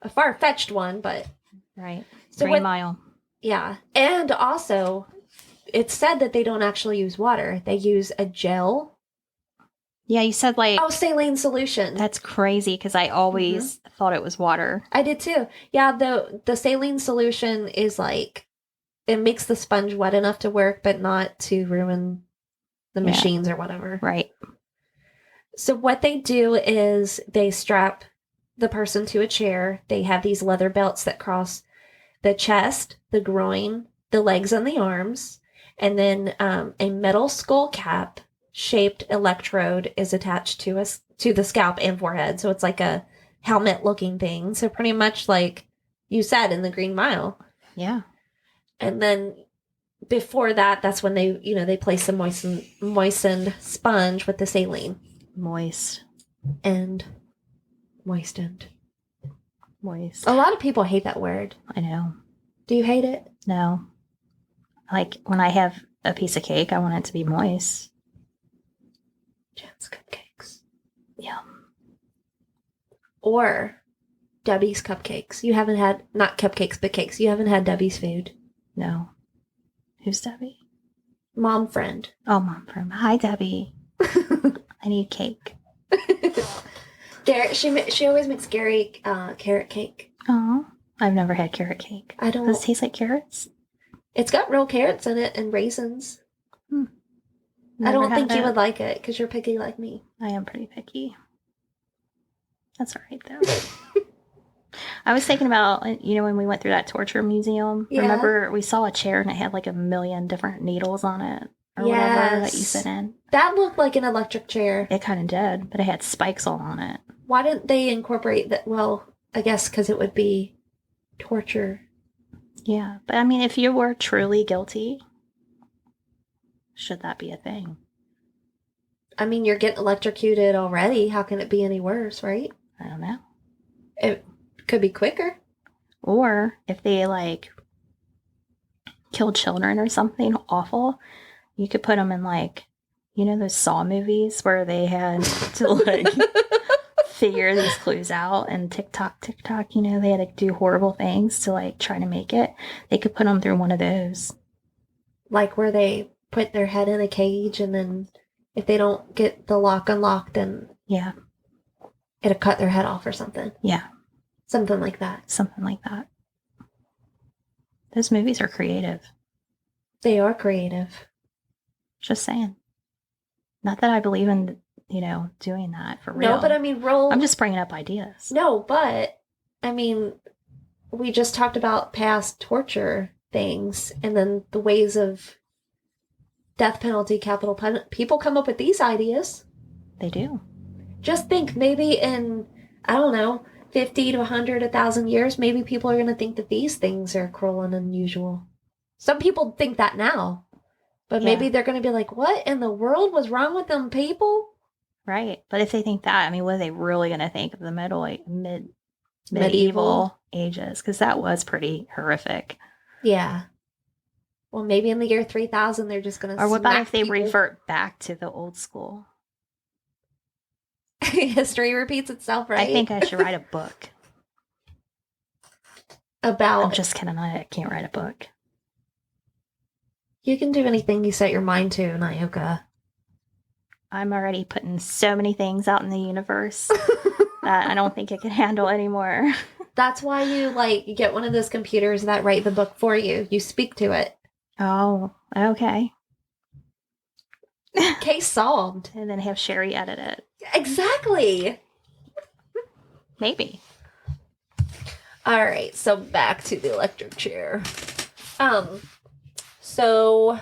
B: A far-fetched one, but
A: right.
B: So
A: Green Mile.
B: Yeah. And also it's said that they don't actually use water. They use a gel.
A: Yeah, you said like
B: saline solution.
A: That's crazy because I always thought it was water.
B: I did too. Yeah, the saline solution is like it makes the sponge wet enough to work, but not to ruin the machines or whatever.
A: Right.
B: So what they do is they strap the person to a chair. They have these leather belts that cross the chest, the groin, the legs, and the arms. And then a metal skull cap shaped electrode is attached to the scalp and forehead. So it's like a helmet looking thing. So pretty much like you said in the Green Mile.
A: Yeah.
B: And then before that, that's when they place the moistened sponge with the saline.
A: Moist.
B: And moistened.
A: Moist.
B: A lot of people hate that word.
A: I know.
B: Do you hate it?
A: No. Like when I have a piece of cake, I want it to be moist.
B: Jen's cupcakes.
A: Yum.
B: Or Debbie's cupcakes. You haven't had, not cupcakes, but cakes. You haven't had Debbie's food.
A: No. Who's Debbie?
B: Mom friend.
A: Oh, mom friend. Hi, Debbie. I need cake.
B: Garrett, she always makes Gary carrot cake.
A: Oh, I've never had carrot cake.
B: I don't.
A: Does it taste like carrots?
B: It's got real carrots in it and raisins. I don't think you would like it because you're picky like me.
A: I am pretty picky. That's all right, though. I was thinking about, when we went through that torture museum, remember we saw a chair and it had like a million different needles on it or whatever that you sit in?
B: That looked like an electric chair.
A: It kind of did, but it had spikes all on it.
B: Why didn't they incorporate that? Well, I guess because it would be torture.
A: Yeah, but I mean, if you were truly guilty, should that be a thing?
B: I mean, you're getting electrocuted already. How can it be any worse, right?
A: I don't know.
B: It could be quicker.
A: Or if they, killed children or something awful, you could put them in, those Saw movies where they had to, figure these clues out and tick tock, they had to do horrible things to, try to make it. They could put them through one of those.
B: Like where they put their head in a cage and then if they don't get the lock unlocked, then
A: yeah,
B: it'll cut their head off or something.
A: Yeah.
B: Something like that.
A: Something like that. Those movies are creative.
B: They are creative.
A: Just saying. Not that I believe in, doing that for real.
B: No, but I mean,
A: I'm just bringing up ideas.
B: No, but I mean, we just talked about past torture things and then the ways of death penalty, capital punishment. People come up with these ideas.
A: They do.
B: Just think maybe in, I don't know, 50 to 100, 1,000 years, maybe people are going to think that these things are cruel and unusual. Some people think that now. But maybe they're going to be like, what in the world was wrong with them people?
A: Right. But if they think that, I mean, what are they really going to think of the medieval ages? Because that was pretty horrific.
B: Yeah. Well, maybe in the year 3000, they're just going to
A: Or what about if they revert back to the old school?
B: History repeats itself, right?
A: I think I should write a book.
B: About...
A: I'm just kidding. I can't write a book.
B: You can do anything you set your mind to, Nyoka.
A: I'm already putting so many things out in the universe that I don't think it can handle anymore.
B: That's why you get one of those computers that write the book for you. You speak to it.
A: Oh, okay.
B: Case solved.
A: And then have Sherry edit it.
B: Exactly.
A: Maybe.
B: All right, so back to the electric chair. So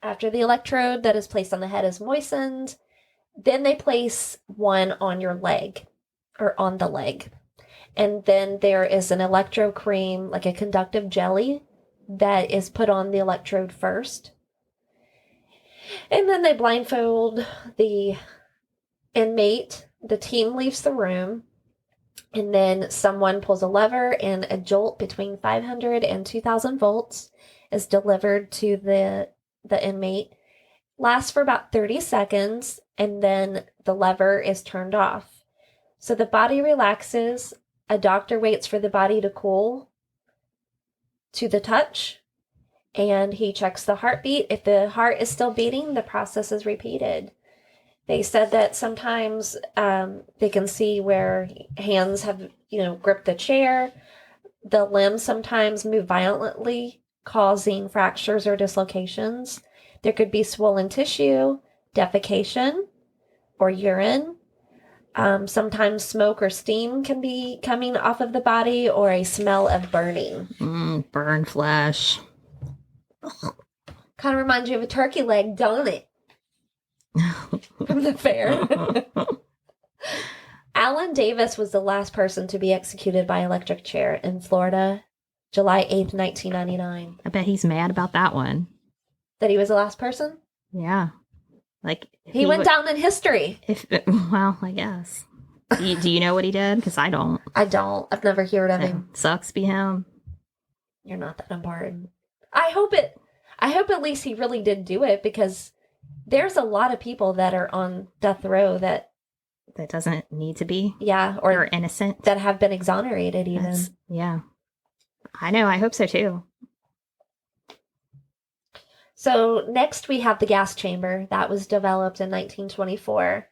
B: after the electrode that is placed on the head is moistened, then they place one on your leg or on the leg. And then there is an electro cream, like a conductive jelly, that is put on the electrode first. And then they blindfold the inmate. The team leaves the room. And then someone pulls a lever and a jolt between 500 and 2,000 volts is delivered to the inmate. Lasts for about 30 seconds, and then the lever is turned off. So the body relaxes. A doctor waits for the body to cool to the touch, and he checks the heartbeat. If the heart is still beating, the process is repeated. They said that sometimes they can see where hands have, gripped the chair. The limbs sometimes move violently, causing fractures or dislocations. There could be swollen tissue, defecation, or urine. Sometimes smoke or steam can be coming off of the body, or a smell of burning.
A: Burn flesh.
B: Kind of reminds you of a turkey leg, don't it? From the fair. Alan Davis was the last person to be executed by electric chair in Florida, July 8th, 1999.
A: I bet he's mad about that one.
B: That he was the last person?
A: Yeah. Like
B: he went down in history.
A: Well, I guess. Do you know what he did? Because I don't.
B: I don't. I've never heard of him.
A: Sucks be him.
B: You're not that important. I hope at least he really did do it, because there's a lot of people that are on death row that
A: doesn't need to be.
B: Yeah.
A: Or innocent.
B: That have been exonerated even.
A: Yeah. I know. I hope so too.
B: So next we have the gas chamber that was developed in 1924.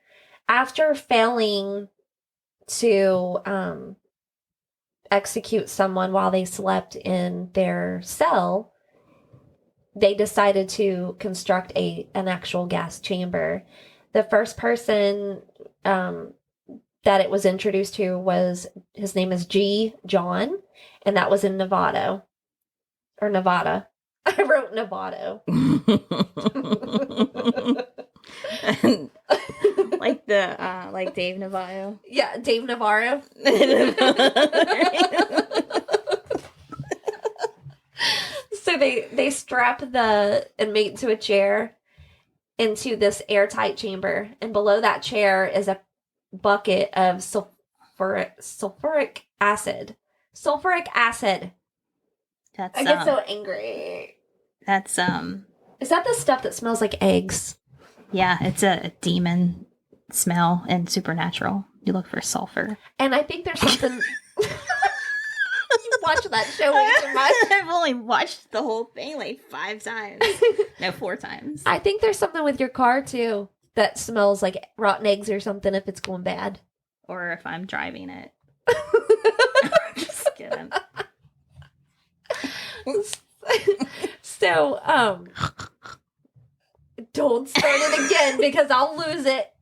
B: After failing to execute someone while they slept in their cell, they decided to construct an actual gas chamber. The first person that it was introduced to his name is G. John, and that was in Nevada. I wrote Nevada.
A: like Dave Navarro.
B: Yeah, Dave Navarro. So they strap the inmate to a chair into this airtight chamber, and below that chair is a bucket of sulfuric acid. Sulfuric acid. I get so angry.
A: That's
B: Is that the stuff that smells like eggs?
A: Yeah, it's a demon smell and supernatural. You look for sulfur.
B: And I think there's something. You watch that show way too much.
A: I've only watched the whole thing like 5 times. No, 4 times.
B: I think there's something with your car too that smells like rotten eggs or something if it's going bad.
A: Or if I'm driving it. Just kidding.
B: So, don't start it again because I'll lose it.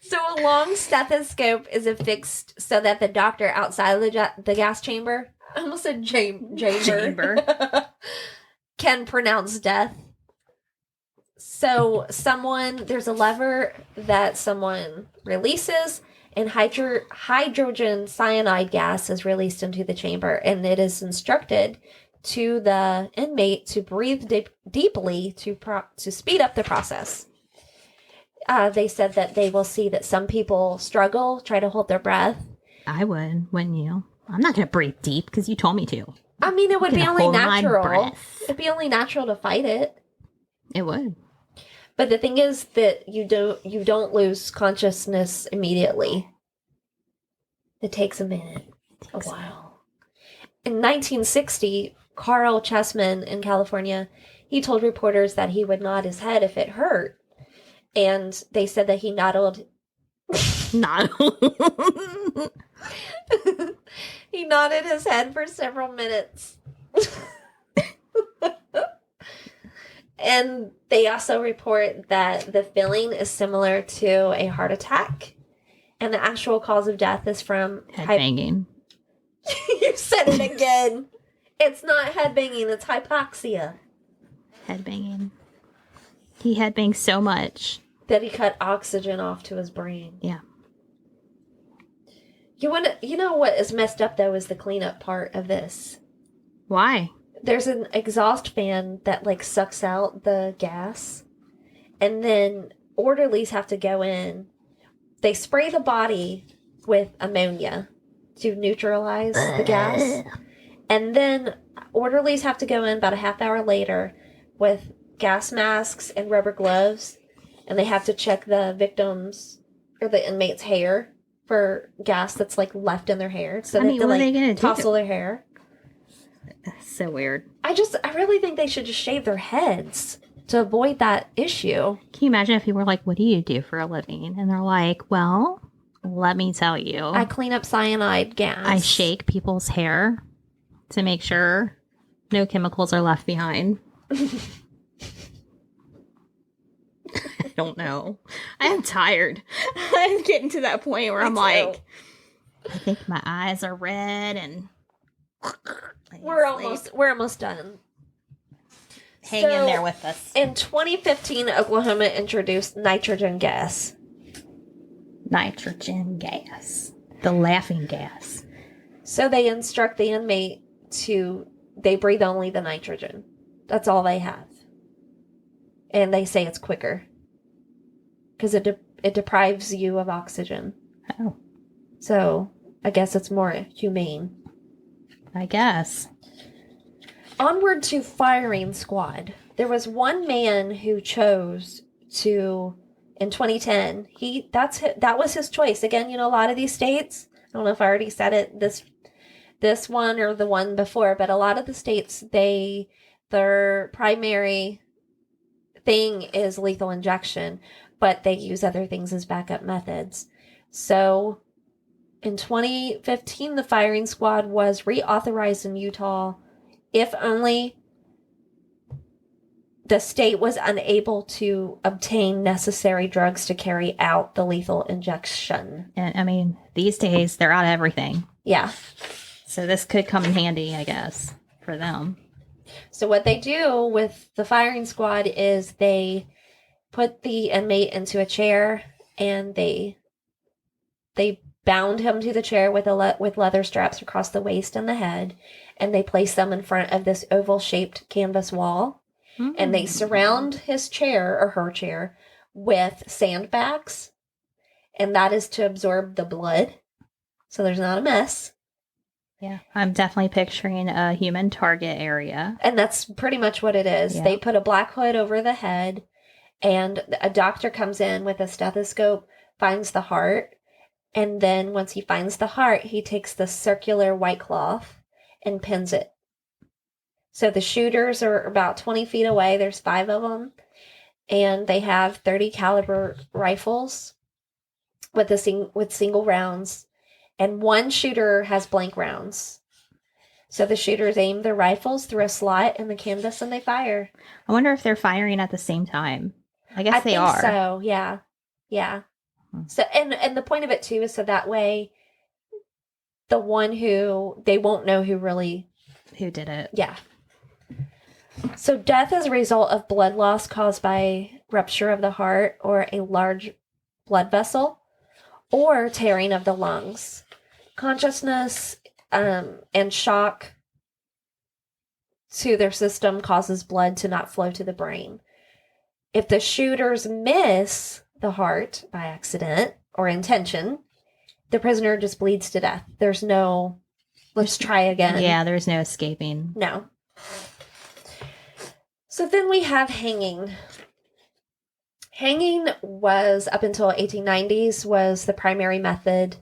B: So a long stethoscope is affixed so that the doctor outside of the gas chamber, I almost said chamber, can pronounce death. So there's a lever that someone releases, and hydrogen cyanide gas is released into the chamber, and it is instructed to the inmate to breathe deeply to speed up the process. They said that they will see that some people struggle, try to hold their breath.
A: I would, wouldn't you? I'm not going to breathe deep because you told me to.
B: I mean, it would be only natural. It'd be only natural to fight it.
A: It would.
B: But the thing is that you don't lose consciousness immediately. It takes a minute, a while. In 1960, Carl Chessman in California, he told reporters that he would nod his head if it hurt. And they said that he nodded. He nodded his head for several minutes. And they also report that the feeling is similar to a heart attack. And the actual cause of death is from
A: head banging.
B: You said it again. It's not headbanging, it's hypoxia.
A: Headbanging. He headbanged so much.
B: That he cut oxygen off to his brain.
A: Yeah.
B: You know what is messed up though is the cleanup part of this.
A: Why?
B: There's an exhaust fan that like sucks out the gas, and then orderlies have to go in. They spray the body with ammonia to neutralize the gas, and then orderlies have to go in about a half hour later with gas masks and rubber gloves, and they have to check the victims or the inmates' hair for gas that's like left in their hair. So they have to
A: what are they
B: like
A: gonna
B: tousle
A: do?
B: their hair.
A: So weird.
B: I really think they should just shave their heads to avoid that issue.
A: Can you imagine if you were like, what do you do for a living? And they're like, well, let me tell you.
B: I clean up cyanide gas.
A: I shake people's hair to make sure no chemicals are left behind. I don't know. I am tired. I'm getting to that point where I'm like, I think my eyes are red and
B: we're almost done.
A: Hang in there with us.
B: In 2015, Oklahoma introduced nitrogen gas.
A: Nitrogen gas. The laughing gas.
B: So they instruct the inmate they breathe only the nitrogen. That's all they have. And they say it's quicker. Because it deprives you of oxygen.
A: Oh.
B: So I guess it's more humane.
A: I guess.
B: Onward to firing squad. There was one man who chose to, in 2010, that was his choice. Again, a lot of these states, I don't know if I already said it, this one or the one before, but a lot of the states, their primary thing is lethal injection, but they use other things as backup methods. So in 2015, the firing squad was reauthorized in Utah if only the state was unable to obtain necessary drugs to carry out the lethal injection.
A: And I mean, these days, they're out of everything.
B: Yeah.
A: So this could come in handy, I guess, for them.
B: So what they do with the firing squad is they put the inmate into a chair and they bound him to the chair with leather straps across the waist and the head, and they place them in front of this oval-shaped canvas wall, and they surround his chair or her chair with sandbags, and that is to absorb the blood, so there's not a mess.
A: Yeah, I'm definitely picturing a human target area.
B: And that's pretty much what it is.
A: Yeah.
B: They put a black hood over the head, and a doctor comes in with a stethoscope, finds the heart, and then once he finds the heart, he takes the circular white cloth and pins it. So the shooters are about 20 feet away. There's 5 of them, and they have 30 caliber rifles with single rounds, and one shooter has blank rounds. So the shooters aim their rifles through a slot in the canvas and they fire.
A: I wonder if they're firing at the same time. I guess they
B: think
A: are.
B: So, yeah. Yeah. So and the point of it too is so that way the one who they won't know who
A: did it.
B: Yeah. So death as a result of blood loss caused by rupture of the heart or a large blood vessel or tearing of the lungs. Consciousness and shock to their system causes blood to not flow to the brain. If the shooters miss the heart by accident or intention, the prisoner just bleeds to death. There's no, let's try again.
A: Yeah, there's no escaping.
B: No. So then we have hanging. Hanging was, up until 1890s, was the primary method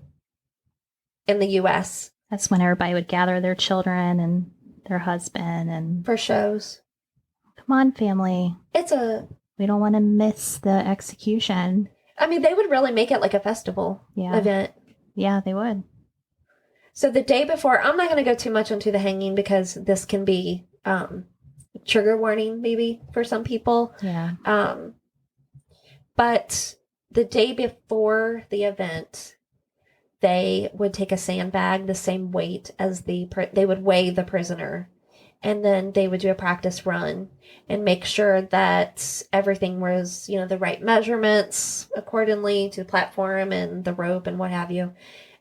B: in the U.S.
A: That's when everybody would gather their children and their husband and...
B: For shows.
A: Come on, family. We don't want to miss the execution.
B: I mean, they would really make it like a festival event.
A: Yeah, they would.
B: So the day before, I'm not going to go too much into the hanging because this can be trigger warning maybe for some people.
A: Yeah.
B: But the day before the event, they would take a sandbag the same weight as they would weigh the prisoner. and then they would do a practice run and make sure that everything was, the right measurements accordingly to the platform and the rope and what have you.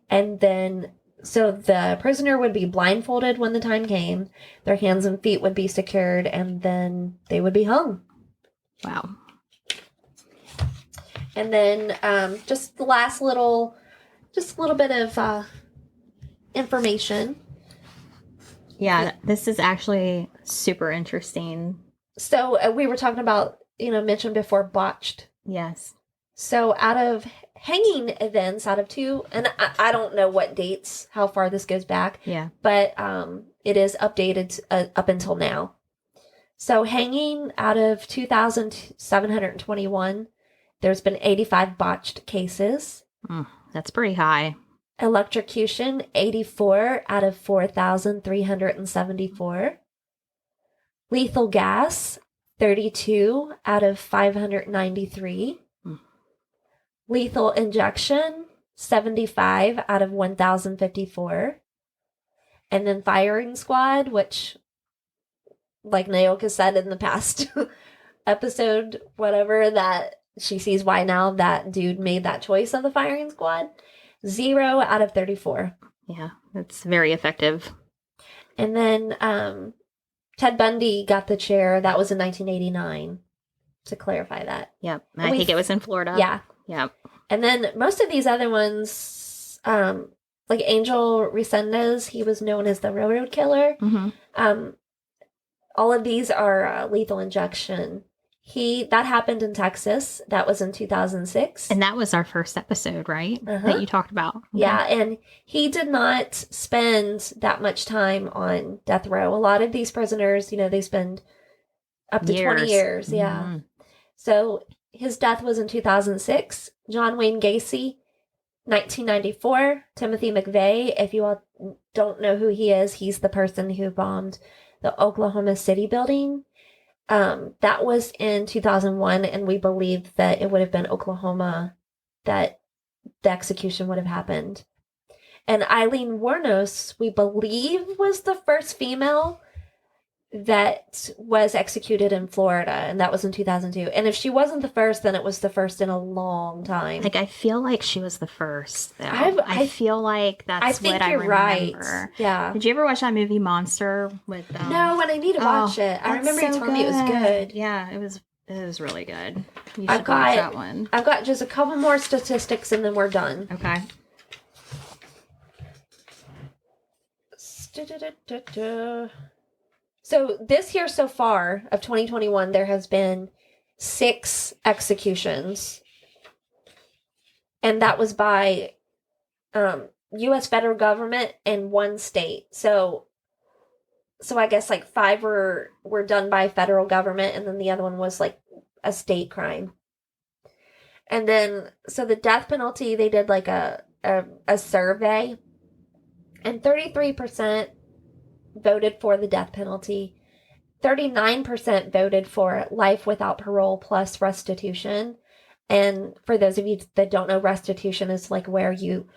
B: And then, so the prisoner would be blindfolded when the time came, their hands and feet would be secured, and then they would be hung.
A: Wow.
B: And then just the last a little bit of information.
A: Yeah, this is actually super interesting.
B: So we were talking about, mentioned before, botched.
A: Yes.
B: So out of hanging events, out of two, and I don't know what dates, how far this goes back.
A: Yeah.
B: But it is updated up until now. So hanging out of 2,721, there's been 85 botched cases.
A: That's pretty high.
B: Electrocution, 84 out of 4,374. Lethal gas, 32 out of 593. Lethal injection, 75 out of 1,054. And then firing squad, which, like Nyoka said in the past episode, whatever, that she sees why now that dude made that choice of the firing squad. 0 out of 34.
A: Yeah, that's very effective.
B: And then Ted Bundy got the chair. That was in 1989, to clarify that.
A: Yep. I think it was in Florida.
B: Yeah.
A: Yep.
B: And then most of these other ones, like Angel Resendez, he was known as the Railroad Killer.
A: Mm-hmm.
B: All of these are lethal injection. That happened in Texas. That was in 2006.
A: And that was our first episode, right?
B: Uh-huh.
A: That you talked about. Okay.
B: Yeah, and he did not spend that much time on death row. A lot of these prisoners, they spend up to 20 years. Yeah.
A: Mm-hmm.
B: So his death was in 2006. John Wayne Gacy, 1994. Timothy McVeigh, if you all don't know who he is, he's the person who bombed the Oklahoma City building. That was in 2001, and we believe that it would have been Oklahoma that the execution would have happened. And Eileen Wuornos, we believe, was the first female that was executed in Florida, and that was in 2002. And if she wasn't the first, then it was the first in a long time.
A: Like, I feel like she was the first, though.
B: I
A: feel like that's what I remember.
B: Right. Yeah.
A: Did you ever watch that movie Monster with
B: No, and I need to watch it. I remember you telling me it was good.
A: Yeah, it was really good. You
B: I've
A: should watch that
B: got
A: one.
B: I've got just a couple more statistics and then we're done.
A: Okay.
B: So this year so far of 2021, there has been 6 executions. And that was by U.S. federal government and 1 state. So I guess like 5 were done by federal government, and then the other one was like a state crime. And then, so the death penalty, they did like a survey, and 33% voted for the death penalty. 39% voted for life without parole plus restitution. And for those of you that don't know, restitution is like where the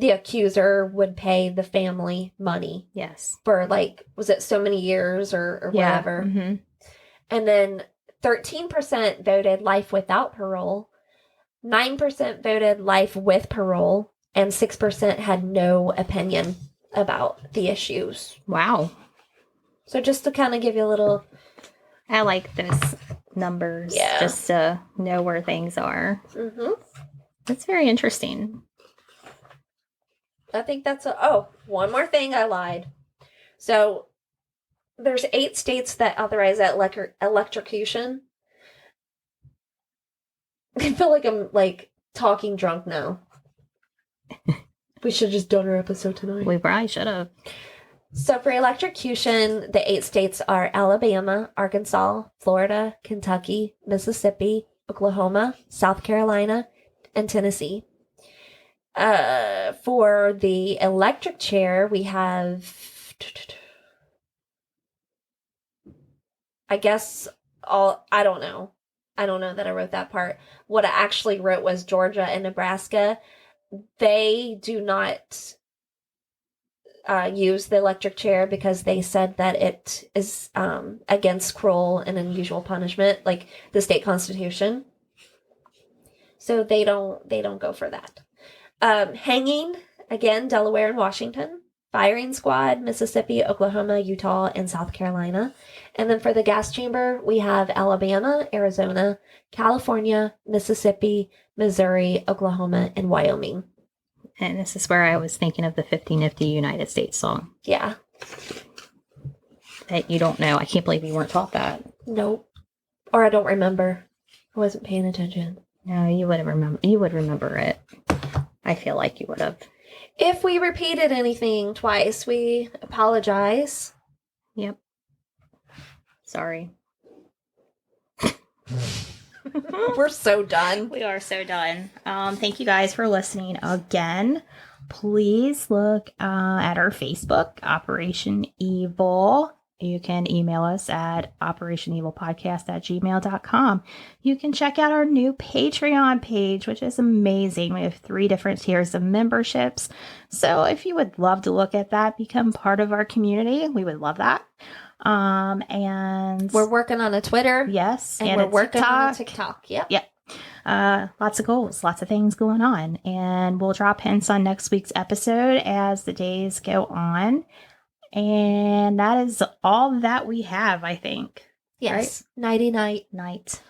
B: accuser would pay the family money.
A: Yes.
B: For like, was it so many years or whatever?
A: Mm-hmm.
B: And then 13% voted life without parole. 9% voted life with parole. And 6% had no opinion about the issues.
A: Wow.
B: So just to kind of give you a little...
A: I like those numbers.
B: Yeah.
A: Just to know where things are.
B: Mm-hmm.
A: That's very interesting.
B: I think that's one more thing I lied. So there's 8 states that authorize that electrocution. I feel like I'm like talking drunk now. We should have just done our episode tonight.
A: We probably should have.
B: So for electrocution, the 8 states are Alabama, Arkansas, Florida, Kentucky, Mississippi, Oklahoma, South Carolina, and Tennessee. For the electric chair, we have, I guess, I don't know. I don't know that I wrote that part. What I actually wrote was Georgia and Nebraska. They do not use the electric chair because they said that it is against cruel and unusual punishment, like the state constitution. So they don't go for that. Hanging, again, Delaware and Washington. Firing squad, Mississippi, Oklahoma, Utah, and South Carolina. And then for the gas chamber, we have Alabama, Arizona, California, Mississippi, Missouri, Oklahoma, and Wyoming.
A: And this is where I was thinking of the 50 Nifty United States song.
B: Yeah.
A: That you don't know. I can't believe you weren't taught that.
B: Nope. Or I don't remember. I wasn't paying attention.
A: No, you would remember. You would remember it. I feel like you would have.
B: If we repeated anything twice, we apologize.
A: Yep. Sorry.
B: We're so done.
A: We are so done. Thank you guys for listening again. Please look at our Facebook, Operation Evil. You can email us at operationevilpodcast@gmail.com. You can check out our new Patreon page, which is amazing. We have 3 different tiers of memberships. So if you would love to look at that, become part of our community, we would love that. And
B: we're working on a Twitter.
A: Yes.
B: And we're working on a TikTok. Yep.
A: Yep. Lots of goals, lots of things going on. And we'll drop hints on next week's episode as the days go on. And that is all that we have, I think.
B: Yes. Nighty night.
A: Night.